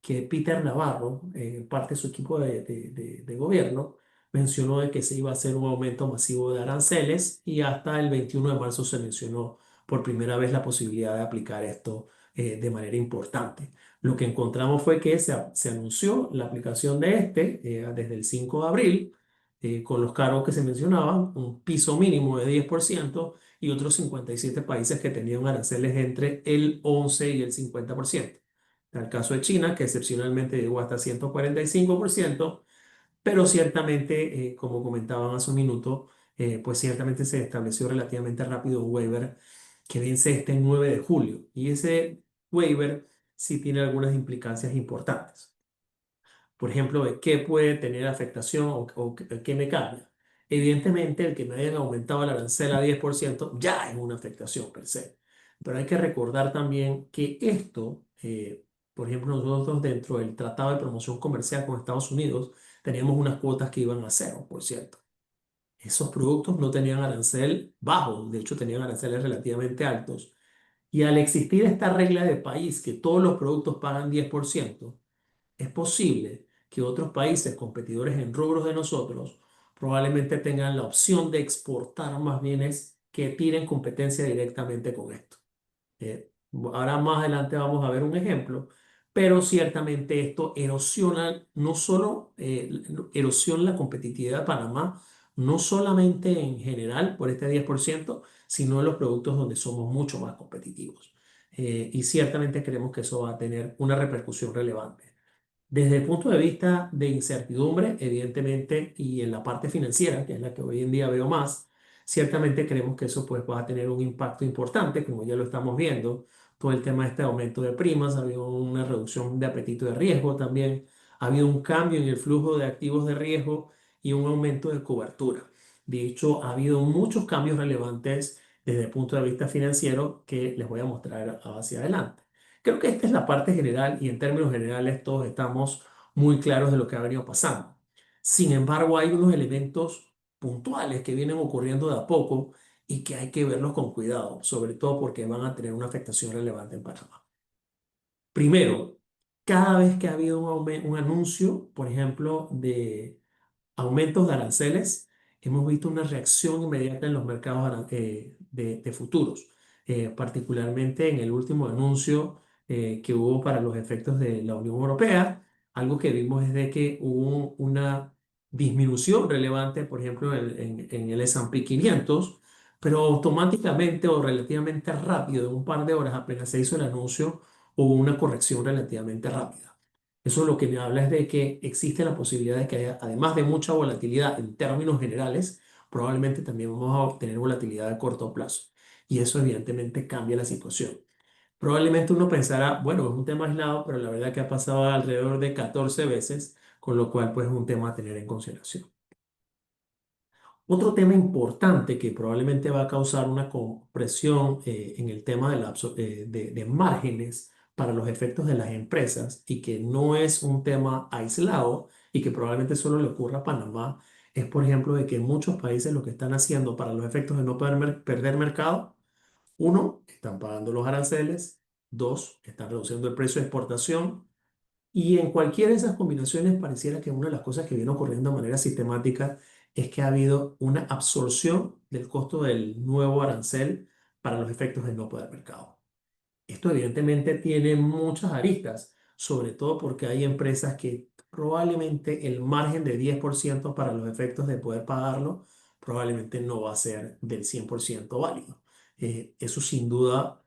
que Peter Navarro, parte de su equipo de gobierno, mencionó de que se iba a hacer un aumento masivo de aranceles y hasta el 21 de marzo se mencionó por primera vez la posibilidad de aplicar esto de manera importante. Lo que encontramos fue que se anunció la aplicación de desde el 5 de abril, con los cargos que se mencionaban, un piso mínimo de 10% y otros 57 países que tenían aranceles entre el 11 y el 50%. En el caso de China, que excepcionalmente llegó hasta 145%, pero ciertamente, como comentaban hace un minuto, pues ciertamente se estableció relativamente rápido un waiver que vence este 9 de julio. Y ese waiver sí tiene algunas implicancias importantes. Por ejemplo, de qué puede tener afectación o qué me cambia. Evidentemente, el que me hayan aumentado el arancel a 10% ya es una afectación per se. Pero hay que recordar también que esto, por ejemplo, nosotros dentro del Tratado de Promoción Comercial con Estados Unidos, teníamos unas cuotas que iban a 0%. Esos productos no tenían arancel bajo, de hecho tenían aranceles relativamente altos. Y al existir esta regla de país que todos los productos pagan 10%, es posible que otros países competidores en rubros de nosotros probablemente tengan la opción de exportar más bienes que tienen competencia directamente con esto. Ahora más adelante vamos a ver un ejemplo, pero ciertamente esto erosiona no solo erosiona la competitividad de Panamá, no solamente en general por este 10%, sino en los productos donde somos mucho más competitivos. Y ciertamente creemos que eso va a tener una repercusión relevante. Desde el punto de vista de incertidumbre, evidentemente, y en la parte financiera, que es la que hoy en día veo más, ciertamente creemos que eso pues, va a tener un impacto importante, como ya lo estamos viendo. Todo el tema de este aumento de primas, ha habido una reducción de apetito de riesgo también, ha habido un cambio en el flujo de activos de riesgo y un aumento de cobertura. De hecho, ha habido muchos cambios relevantes desde el punto de vista financiero que les voy a mostrar hacia adelante. Creo que esta es la parte general y en términos generales todos estamos muy claros de lo que ha venido pasando. Sin embargo, hay unos elementos puntuales que vienen ocurriendo de a poco y que hay que verlos con cuidado, sobre todo porque van a tener una afectación relevante en Panamá. Primero, cada vez que ha habido un anuncio, por ejemplo, de aumentos de aranceles, hemos visto una reacción inmediata en los mercados de futuros, particularmente en el último anuncio que hubo para los efectos de la Unión Europea. Algo que vimos es de que hubo una disminución relevante, por ejemplo, en el S&P 500, pero automáticamente o relativamente rápido, en un par de horas apenas se hizo el anuncio, hubo una corrección relativamente rápida. Eso lo que me habla es de que existe la posibilidad de que haya, además de mucha volatilidad en términos generales, probablemente también vamos a obtener volatilidad a corto plazo. Y eso evidentemente cambia la situación. Probablemente uno pensará, bueno, es un tema aislado, pero la verdad que ha pasado alrededor de 14 veces, con lo cual pues es un tema a tener en consideración. Otro tema importante que probablemente va a causar una compresión en el tema de márgenes para los efectos de las empresas y que no es un tema aislado y que probablemente solo le ocurra a Panamá, es por ejemplo de que muchos países lo que están haciendo para los efectos de no perder mercado, uno, están pagando los aranceles, dos, están reduciendo el precio de exportación y en cualquiera de esas combinaciones pareciera que una de las cosas que viene ocurriendo de manera sistemática es que ha habido una absorción del costo del nuevo arancel para los efectos del no poder mercado. Esto evidentemente tiene muchas aristas, sobre todo porque hay empresas que probablemente el margen de 10% para los efectos de poder pagarlo probablemente no va a ser del 100% válido. Eso sin duda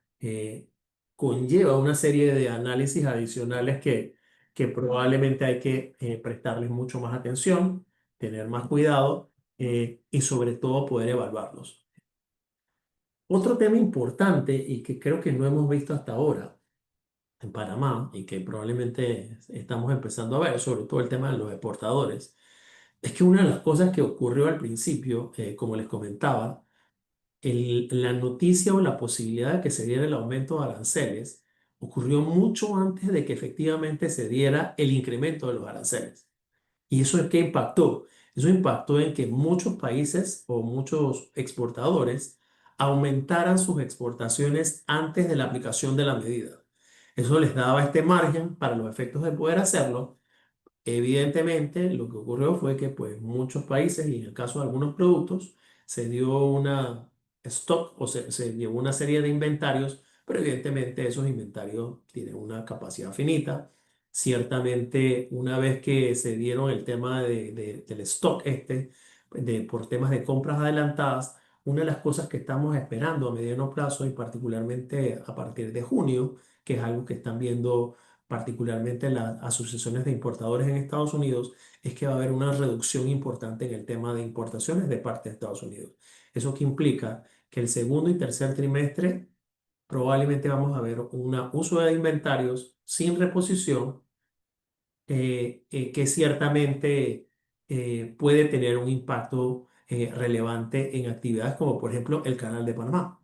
conlleva una serie de análisis adicionales que probablemente hay que prestarles mucho más atención, tener más cuidado y sobre todo poder evaluarlos. Otro tema importante y que creo que no hemos visto hasta ahora en Panamá y que probablemente estamos empezando a ver, sobre todo el tema de los exportadores, es que una de las cosas que ocurrió al principio, como les comentaba, la noticia o la posibilidad de que se diera el aumento de aranceles ocurrió mucho antes de que efectivamente se diera el incremento de los aranceles. ¿Y eso es qué impactó? Eso impactó en que muchos países o muchos exportadores aumentaran sus exportaciones antes de la aplicación de la medida. Eso les daba este margen para los efectos de poder hacerlo. Evidentemente, lo que ocurrió fue que pues, muchos países, y en el caso de algunos productos, se dio una stock o se llevó una serie de inventarios, pero evidentemente esos inventarios tienen una capacidad finita. Ciertamente, una vez que se dieron el tema del stock por temas de compras adelantadas, una de las cosas que estamos esperando a mediano plazo y particularmente a partir de junio, que es algo que están viendo particularmente las asociaciones de importadores en Estados Unidos, es que va a haber una reducción importante en el tema de importaciones de parte de Estados Unidos. ¿Eso que implica? Que el segundo y tercer trimestre probablemente vamos a ver un uso de inventarios sin reposición que ciertamente puede tener un impacto relevante en actividades como por ejemplo el Canal de Panamá,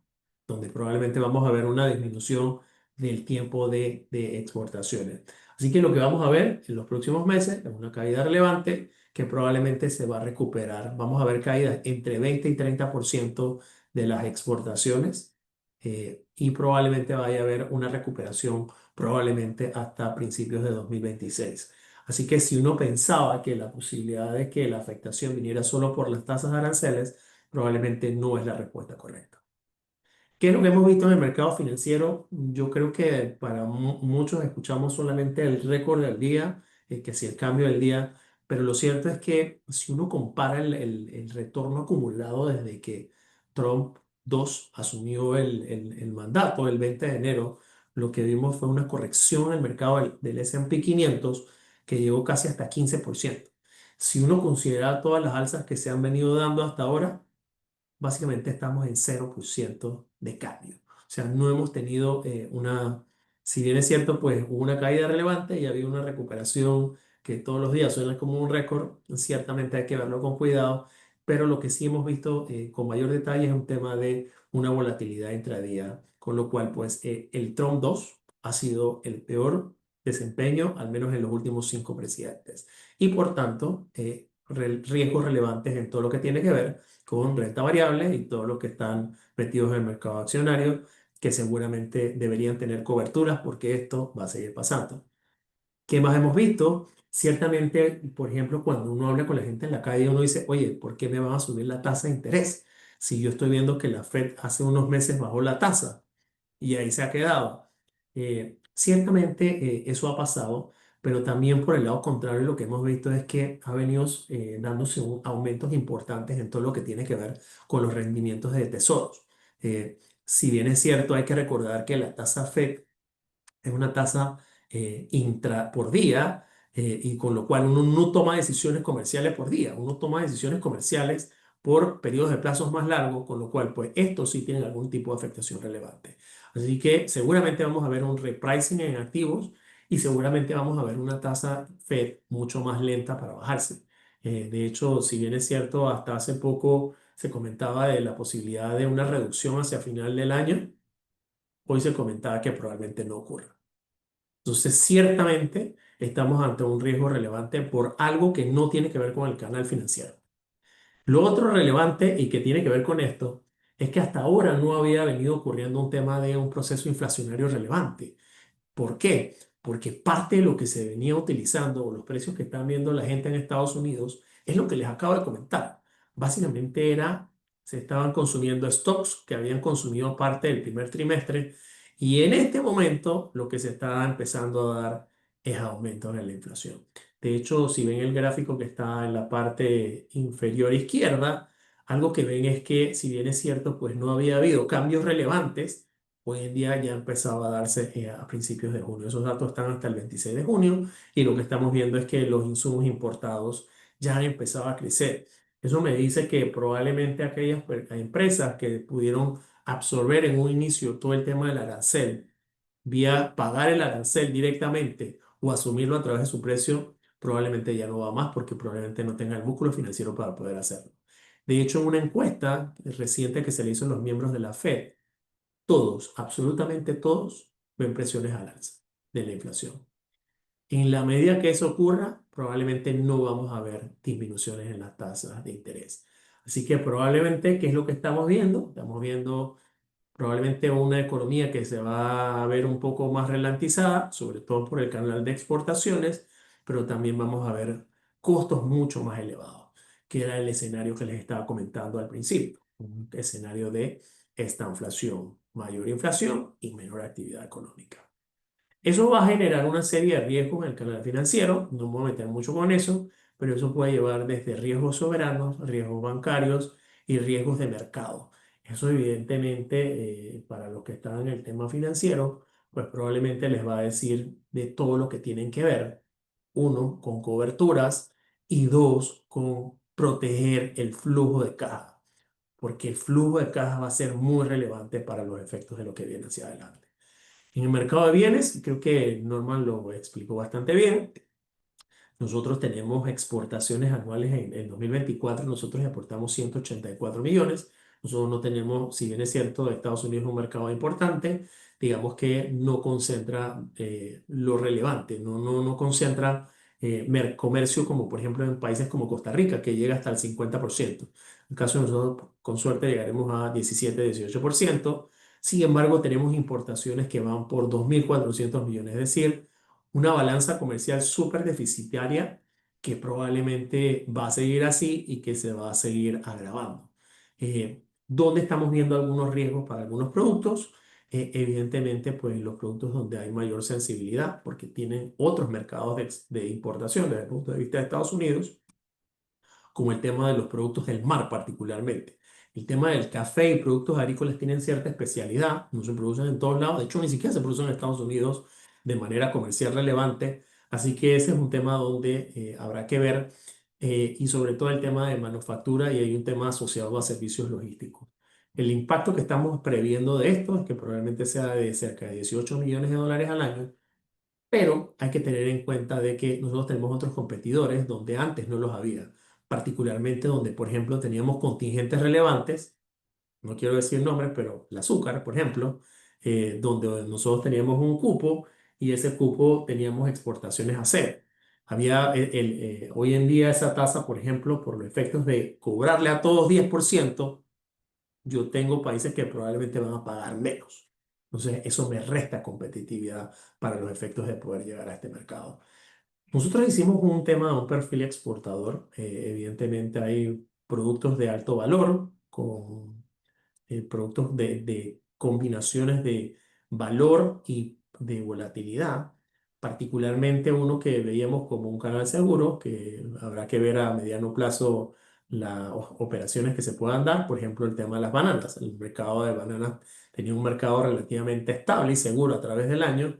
donde probablemente vamos a ver una disminución del tiempo de exportaciones. Así que lo que vamos a ver en los próximos meses es una caída relevante que probablemente se va a recuperar. Vamos a ver caídas entre 20 y 30% de las exportaciones y probablemente vaya a haber una recuperación probablemente hasta principios de 2026. Así que si uno pensaba que la posibilidad de que la afectación viniera solo por las tasas de aranceles, probablemente no es la respuesta correcta. ¿Qué es lo que hemos visto en el mercado financiero? Yo creo que para muchos escuchamos solamente el récord del día, que si el cambio del día, pero lo cierto es que si uno compara el retorno acumulado desde que Trump 2 asumió el mandato el 20 de enero, lo que vimos fue una corrección en el mercado del S&P 500 que llegó casi hasta 15%. Si uno considera todas las alzas que se han venido dando hasta ahora, básicamente estamos en 0% de cambio. O sea, no hemos tenido si bien es cierto, pues hubo una caída relevante y había una recuperación que todos los días suena como un récord, ciertamente hay que verlo con cuidado, pero lo que sí hemos visto con mayor detalle es un tema de una volatilidad intradía, con lo cual, pues, el Trump 2 ha sido el peor desempeño, al menos en los últimos 5 presidentes. Y por tanto, riesgos relevantes en todo lo que tiene que ver con renta variable y todos los que están metidos en el mercado accionario, que seguramente deberían tener coberturas porque esto va a seguir pasando. ¿Qué más hemos visto? Ciertamente, por ejemplo, cuando uno habla con la gente en la calle, uno dice, oye, ¿por qué me van a subir la tasa de interés? Si yo estoy viendo que la Fed hace unos meses bajó la tasa y ahí se ha quedado. Ciertamente eso ha pasado, pero también por el lado contrario lo que hemos visto es que ha venido dándose aumentos importantes en todo lo que tiene que ver con los rendimientos de tesoros. Si bien es cierto, hay que recordar que la tasa Fed es una tasa intra por día y con lo cual uno no toma decisiones comerciales por día, uno toma decisiones comerciales por periodos de plazos más largos, con lo cual pues esto sí tiene algún tipo de afectación relevante. Así que seguramente vamos a ver un repricing en activos y seguramente vamos a ver una tasa Fed mucho más lenta para bajarse. De hecho, si bien es cierto, hasta hace poco se comentaba de la posibilidad de una reducción hacia final del año, hoy se comentaba que probablemente no ocurra. Entonces, ciertamente estamos ante un riesgo relevante por algo que no tiene que ver con el canal financiero. Lo otro relevante y que tiene que ver con esto es que hasta ahora no había venido ocurriendo un tema de un proceso inflacionario relevante. ¿Por qué? Porque parte de lo que se venía utilizando o los precios que están viendo la gente en Estados Unidos es lo que les acabo de comentar. Básicamente se estaban consumiendo stocks que habían consumido parte del primer trimestre y en este momento lo que se está empezando a dar es aumento en la inflación. De hecho, si ven el gráfico que está en la parte inferior izquierda, algo que ven es que si bien es cierto, pues no había habido cambios relevantes. Hoy en día ya empezaba a darse a principios de junio. Esos datos están hasta el 26 de junio y lo que estamos viendo es que los insumos importados ya han empezado a crecer. Eso me dice que probablemente aquellas empresas que pudieron absorber en un inicio todo el tema del arancel, vía pagar el arancel directamente o asumirlo a través de su precio, probablemente ya no va más porque probablemente no tenga el músculo financiero para poder hacerlo. De hecho, en una encuesta reciente que se le hizo a los miembros de la Fed, todos, absolutamente todos, ven presiones al alza de la inflación. En la medida que eso ocurra, probablemente no vamos a ver disminuciones en las tasas de interés. Así que probablemente, ¿qué es lo que estamos viendo? Estamos viendo probablemente una economía que se va a ver un poco más ralentizada, sobre todo por el canal de exportaciones, pero también vamos a ver costos mucho más elevados, que era el escenario que les estaba comentando al principio, un escenario de esta inflación, mayor inflación y menor actividad económica. Eso va a generar una serie de riesgos en el canal financiero, no me voy a meter mucho con eso, pero eso puede llevar desde riesgos soberanos, riesgos bancarios y riesgos de mercado. Eso evidentemente, para los que están en el tema financiero, pues probablemente les va a decir de todo lo que tienen que ver, uno, con coberturas y dos, con proteger el flujo de caja, porque el flujo de caja va a ser muy relevante para los efectos de lo que viene hacia adelante. En el mercado de bienes, creo que Norman lo explicó bastante bien. Nosotros tenemos exportaciones anuales en 2024, nosotros exportamos 184 millones. Nosotros no tenemos, si bien es cierto, Estados Unidos es un mercado importante, digamos que no concentra lo relevante, no concentra comercio como por ejemplo en países como Costa Rica, que llega hasta el 50%. En el caso de nosotros, con suerte, llegaremos a 17-18%. Sin embargo, tenemos importaciones que van por 2.400 millones, es decir, una balanza comercial súper deficitaria que probablemente va a seguir así y que se va a seguir agravando. ¿Dónde estamos viendo algunos riesgos para algunos productos? Evidentemente, pues los productos donde hay mayor sensibilidad, porque tienen otros mercados de importación desde el punto de vista de Estados Unidos, como el tema de los productos del mar particularmente. El tema del café y productos agrícolas tienen cierta especialidad, no se producen en todos lados, de hecho ni siquiera se producen en Estados Unidos de manera comercial relevante, así que ese es un tema donde habrá que ver, y sobre todo el tema de manufactura, y hay un tema asociado a servicios logísticos. El impacto que estamos previendo de esto es que probablemente sea de cerca de 18 millones de dólares al año, pero hay que tener en cuenta de que nosotros tenemos otros competidores donde antes no los había, particularmente donde, por ejemplo, teníamos contingentes relevantes, no quiero decir nombres, pero el azúcar, por ejemplo, donde nosotros teníamos un cupo y ese cupo teníamos exportaciones a cero. Había hoy en día esa tasa, por ejemplo, por los efectos de cobrarle a todos 10%, yo tengo países que probablemente van a pagar menos. Entonces, eso me resta competitividad para los efectos de poder llegar a este mercado. Nosotros hicimos un tema de un perfil exportador. Evidentemente hay productos de alto valor con productos de combinaciones de valor y de volatilidad, particularmente uno que veíamos como un canal seguro, que habrá que ver a mediano plazo las operaciones que se puedan dar, por ejemplo, el tema de las bananas. El mercado de bananas tenía un mercado relativamente estable y seguro a través del año,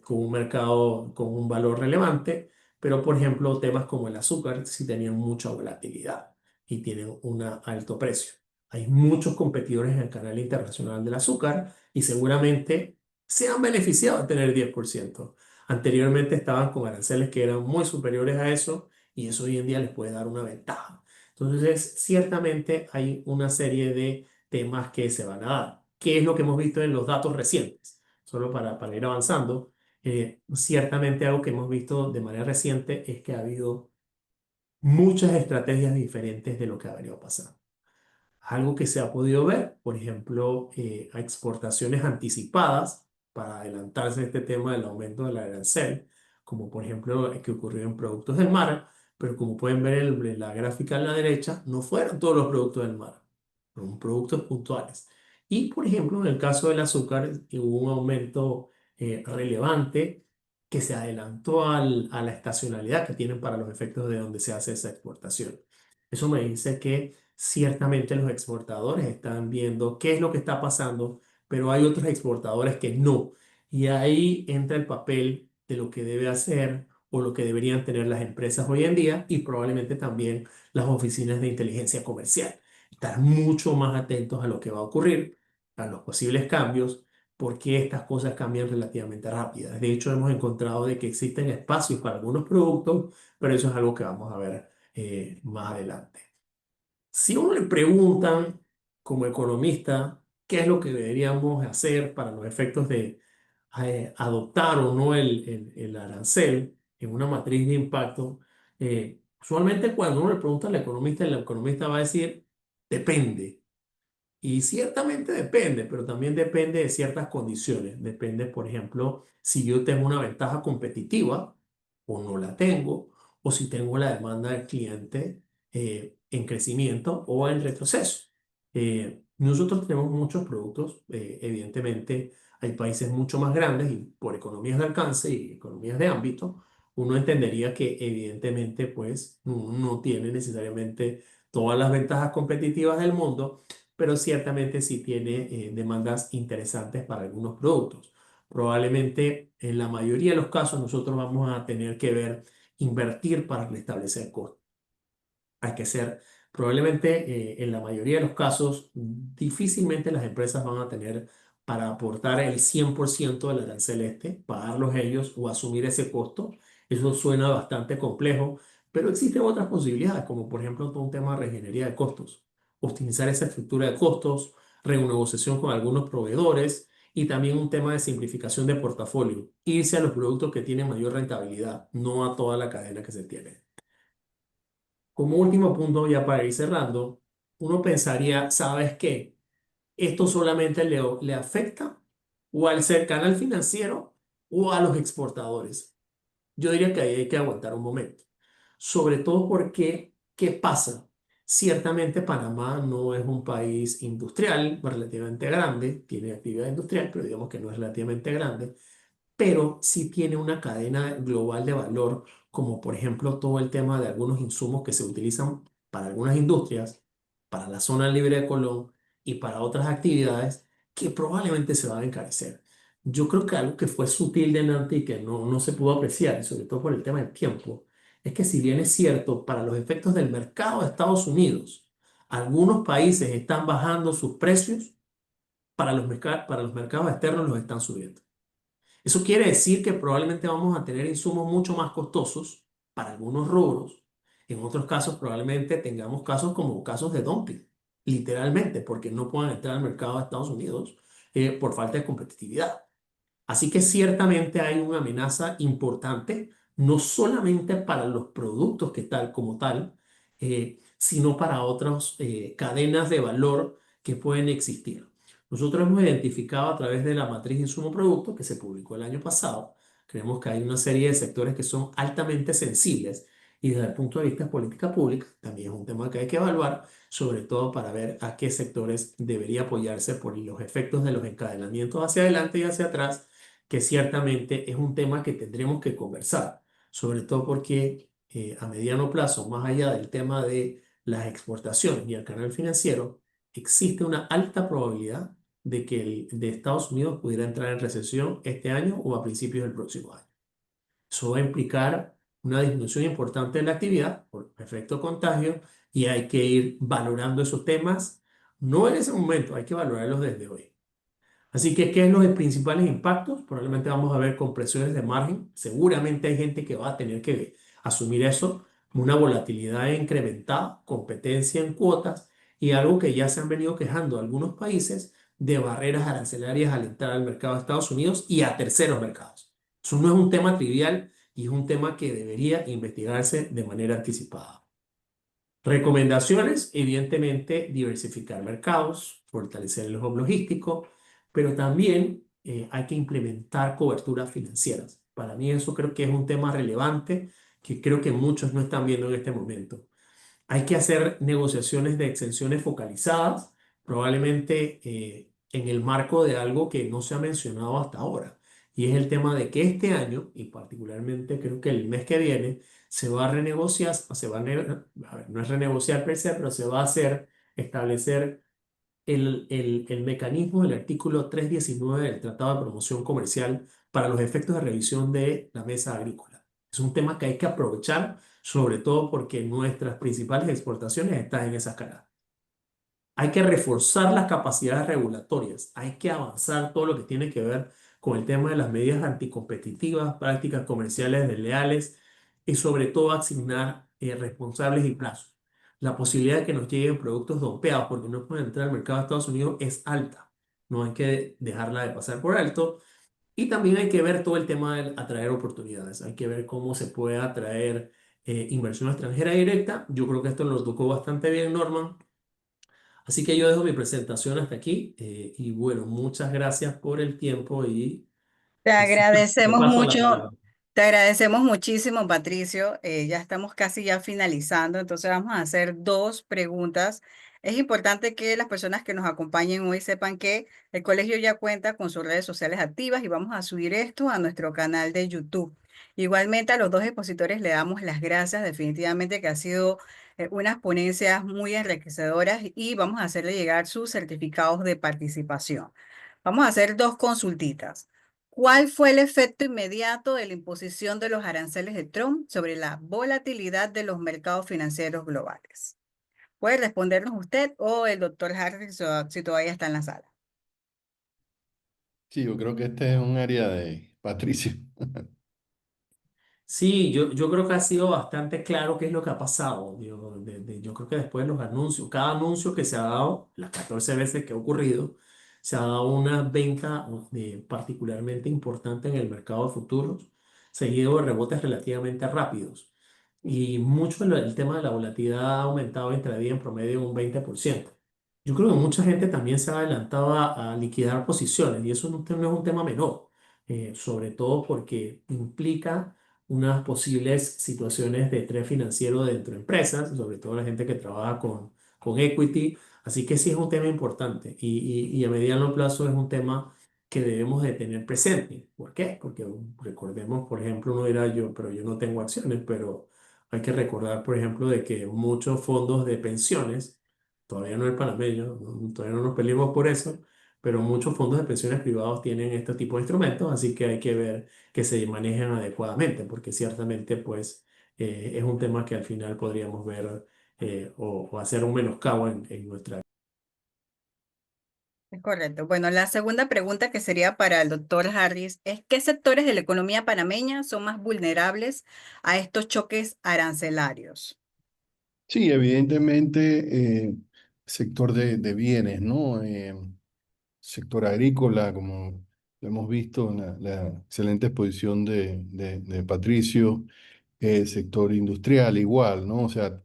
con un mercado con un valor relevante, pero por ejemplo, temas como el azúcar sí tenían mucha volatilidad y tienen un alto precio. Hay muchos competidores en el canal internacional del azúcar y seguramente se han beneficiado de tener 10%. Anteriormente estaban con aranceles que eran muy superiores a eso y eso hoy en día les puede dar una ventaja. Entonces, ciertamente hay una serie de temas que se van a dar. ¿Qué es lo que hemos visto en los datos recientes? Solo para ir avanzando, ciertamente algo que hemos visto de manera reciente es que ha habido muchas estrategias diferentes de lo que ha venido pasando. Algo que se ha podido ver, por ejemplo, a exportaciones anticipadas para adelantarse a este tema del aumento del arancel, como por ejemplo que ocurrió en productos del mar, pero como pueden ver en la gráfica a la derecha, no fueron todos los productos del mar, fueron productos puntuales. Y por ejemplo, en el caso del azúcar, hubo un aumento relevante que se adelantó a la estacionalidad que tienen para los efectos de donde se hace esa exportación. Eso me dice que ciertamente los exportadores están viendo qué es lo que está pasando, pero hay otros exportadores que no. Y ahí entra el papel de lo que debe hacer o lo que deberían tener las empresas hoy en día y probablemente también las oficinas de inteligencia comercial. Estar mucho más atentos a lo que va a ocurrir, a los posibles cambios, porque estas cosas cambian relativamente rápidas. De hecho, hemos encontrado de que existen espacios para algunos productos, pero eso es algo que vamos a ver más adelante. Si a uno le preguntan como economista qué es lo que deberíamos hacer para los efectos de adoptar o no el arancel en una matriz de impacto, Usualmente cuando uno le pregunta al economista, el economista va a decir, depende. Y ciertamente depende, pero también depende de ciertas condiciones. Depende, por ejemplo, si yo tengo una ventaja competitiva o no la tengo, o si tengo la demanda del cliente en crecimiento o en retroceso. Nosotros tenemos muchos productos, evidentemente hay países mucho más grandes y por economías de alcance y economías de ámbito, uno entendería que evidentemente pues no tiene necesariamente todas las ventajas competitivas del mundo, pero ciertamente sí tiene demandas interesantes para algunos productos. Probablemente en la mayoría de los casos nosotros vamos a tener que ver invertir para restablecer costos. Hay que ser, probablemente en la mayoría de los casos, difícilmente las empresas van a tener para aportar el 100% del arancel pagarlos ellos o asumir ese costo. Eso suena bastante complejo, pero existen otras posibilidades, como por ejemplo todo un tema de regenería de costos, optimizar esa estructura de costos, renegociación con algunos proveedores y también un tema de simplificación de portafolio, irse a los productos que tienen mayor rentabilidad, no a toda la cadena que se tiene. Como último punto, ya para ir cerrando, uno pensaría, ¿sabes qué? Esto solamente le afecta o al ser canal financiero o a los exportadores. Yo diría que ahí hay que aguantar un momento. Sobre todo porque, ¿qué pasa? Ciertamente Panamá no es un país industrial relativamente grande, tiene actividad industrial, pero digamos que no es relativamente grande, pero sí tiene una cadena global de valor, como por ejemplo todo el tema de algunos insumos que se utilizan para algunas industrias, para la zona libre de Colón y para otras actividades que probablemente se van a encarecer. Yo creo que algo que fue sutil de Nanti y que no se pudo apreciar, y sobre todo por el tema del tiempo, es que si bien es cierto, para los efectos del mercado de Estados Unidos, algunos países están bajando sus precios, para los mercados externos los están subiendo. Eso quiere decir que probablemente vamos a tener insumos mucho más costosos para algunos rubros. En otros casos probablemente tengamos casos como casos de dumping, literalmente, porque no puedan entrar al mercado de Estados Unidos por falta de competitividad. Así que ciertamente hay una amenaza importante, no solamente para los productos que tal como tal, sino para otras cadenas de valor que pueden existir. Nosotros hemos identificado a través de la matriz insumo-producto que se publicó el año pasado, creemos que hay una serie de sectores que son altamente sensibles y desde el punto de vista de política pública también es un tema que hay que evaluar, sobre todo para ver a qué sectores debería apoyarse por los efectos de los encadenamientos hacia adelante y hacia atrás, que ciertamente es un tema que tendremos que conversar, sobre todo porque a mediano plazo, más allá del tema de las exportaciones y el canal financiero, existe una alta probabilidad de que de Estados Unidos pudiera entrar en recesión este año o a principios del próximo año. Eso va a implicar una disminución importante de la actividad por efecto contagio y hay que ir valorando esos temas, no en ese momento, hay que valorarlos desde hoy. Así que, ¿qué es los principales impactos? Probablemente vamos a ver compresiones de margen. Seguramente hay gente que va a tener que asumir eso, una volatilidad incrementada, competencia en cuotas y algo que ya se han venido quejando algunos países de barreras arancelarias al entrar al mercado de Estados Unidos y a terceros mercados. Eso no es un tema trivial y es un tema que debería investigarse de manera anticipada. Recomendaciones, evidentemente, diversificar mercados, fortalecer el hub logístico, pero también hay que implementar coberturas financieras. Para mí eso creo que es un tema relevante que creo que muchos no están viendo en este momento. Hay que hacer negociaciones de exenciones focalizadas, probablemente en el marco de algo que no se ha mencionado hasta ahora. Y es el tema de que este año, y particularmente creo que el mes que viene, se va a renegociar, a ver, no es renegociar per se, pero se va a hacer, establecer el mecanismo del artículo 319 del Tratado de Promoción Comercial para los efectos de revisión de la mesa agrícola. Es un tema que hay que aprovechar, sobre todo porque nuestras principales exportaciones están en esas canastas. Hay que reforzar las capacidades regulatorias, hay que avanzar todo lo que tiene que ver con el tema de las medidas anticompetitivas, prácticas comerciales desleales y sobre todo asignar responsables y plazos. La posibilidad de que nos lleguen productos dopeados porque no pueden entrar al mercado de Estados Unidos es alta. No hay que dejarla de pasar por alto. Y también hay que ver todo el tema de atraer oportunidades. Hay que ver cómo se puede atraer inversión extranjera directa. Yo creo que esto lo tocó bastante bien, Norman. Así que yo dejo mi presentación hasta aquí y bueno, muchas gracias por el tiempo Te y sí, te agradecemos paso la palabra. mucho, te agradecemos muchísimo, Patricio. Ya estamos casi ya finalizando, entonces vamos a hacer dos preguntas. Es importante que las personas que nos acompañen hoy sepan que el colegio ya cuenta con sus redes sociales activas y vamos a subir esto a nuestro canal de YouTube. Igualmente a los dos expositores le damos las gracias, definitivamente que ha sido unas ponencias muy enriquecedoras y vamos a hacerle llegar sus certificados de participación. Vamos a hacer dos consultitas. ¿Cuál fue el efecto inmediato de la imposición de los aranceles de Trump sobre la volatilidad de los mercados financieros globales? ¿Puede respondernos usted o el doctor Harris si todavía está en la sala? Sí, yo creo que este es un área de Patricio. Sí, yo creo que ha sido bastante claro qué es lo que ha pasado. Yo creo que después de los anuncios, cada anuncio que se ha dado, las 14 veces que ha ocurrido, se ha dado una venta particularmente importante en el mercado de futuros, seguido de rebotes relativamente rápidos. Y mucho el tema de la volatilidad ha aumentado intradía en promedio un 20%. Yo creo que mucha gente también se ha adelantado a liquidar posiciones y eso no es un tema menor, sobre todo porque implica unas posibles situaciones de estrés financiero dentro de empresas, sobre todo la gente que trabaja con equity. Así que sí es un tema importante y a mediano plazo es un tema que debemos de tener presente. ¿Por qué? Porque recordemos, por ejemplo, uno dirá yo, pero yo no tengo acciones, pero hay que recordar, por ejemplo, de que muchos fondos de pensiones, todavía no el panameño, todavía no nos peleamos por eso, pero muchos fondos de pensiones privados tienen este tipo de instrumentos, así que hay que ver que se manejen adecuadamente, porque ciertamente pues es un tema que al final podríamos ver o hacer un menoscabo en nuestra. Es correcto. Bueno, la segunda pregunta que sería para el doctor Harris es, ¿qué sectores de la economía panameña son más vulnerables a estos choques arancelarios? Sí, evidentemente, sector de bienes, ¿no? Sector agrícola, como lo hemos visto en la excelente exposición de Patricio, sector industrial igual, ¿no? O sea,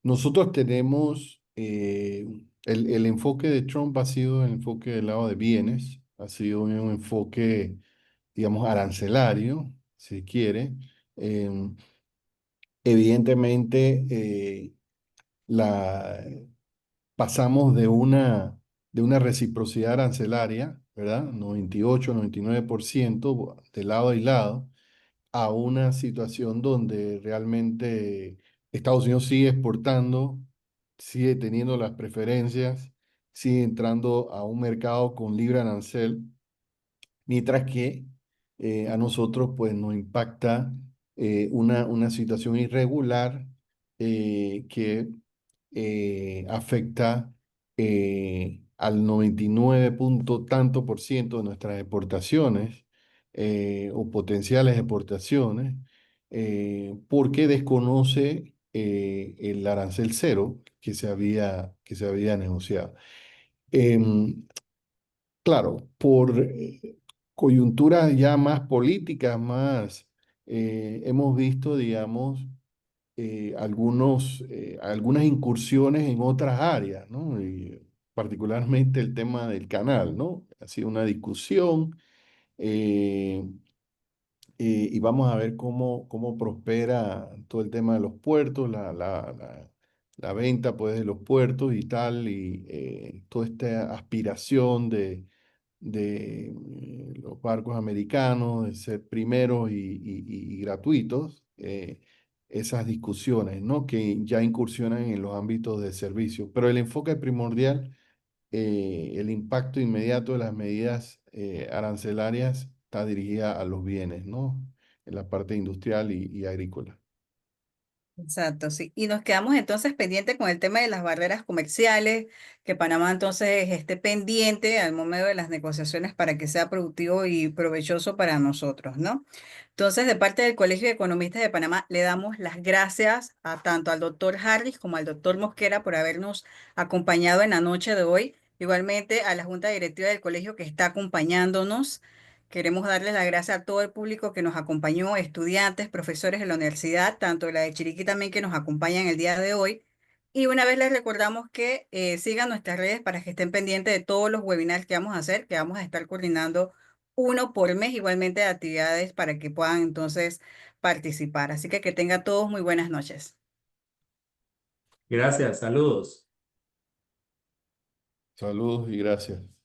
nosotros tenemos, el enfoque de Trump ha sido el enfoque del lado de bienes, ha sido un enfoque, digamos, arancelario, si quiere. Em, Evidentemente, la, pasamos de una reciprocidad arancelaria, ¿verdad? 98, 99% de lado y lado, a una situación donde realmente Estados Unidos sigue exportando, sigue teniendo las preferencias, sigue entrando a un mercado con libre arancel, mientras que a nosotros pues nos impacta una situación irregular que afecta al 99 punto tanto por ciento de nuestras exportaciones o potenciales exportaciones, porque desconoce el arancel cero que se había negociado. Em, Claro, por coyunturas ya más políticas, hemos visto, digamos, algunas incursiones en otras áreas, ¿no? Y particularmente el tema del canal, ¿no? Ha sido una discusión eh, y vamos a ver cómo prospera todo el tema de los puertos, la venta pues, de los puertos y tal, y toda esta aspiración de los barcos americanos, de ser primeros y gratuitos, esas discusiones, ¿no? Que ya incursionan en los ámbitos de servicio. Pero el enfoque primordial, el impacto inmediato de las medidas arancelarias está dirigida a los bienes, ¿no? En la parte industrial y agrícola. Exacto, sí. Y nos quedamos entonces pendientes con el tema de las barreras comerciales, que Panamá entonces esté pendiente al momento de las negociaciones para que sea productivo y provechoso para nosotros, ¿no? Entonces, de parte del Colegio de Economistas de Panamá, le damos las gracias a tanto al doctor Harris como al doctor Mosquera por habernos acompañado en la noche de hoy. Igualmente a la Junta Directiva del Colegio que está acompañándonos. Queremos darles las gracias a todo el público que nos acompañó, estudiantes, profesores de la universidad, tanto la de Chiriquí también que nos acompañan el día de hoy. Y una vez les recordamos que sigan nuestras redes para que estén pendientes de todos los webinars que vamos a hacer, que vamos a estar coordinando uno por mes, igualmente de actividades para que puedan entonces participar. Así que tengan todos muy buenas noches. Gracias, saludos. Saludos y gracias.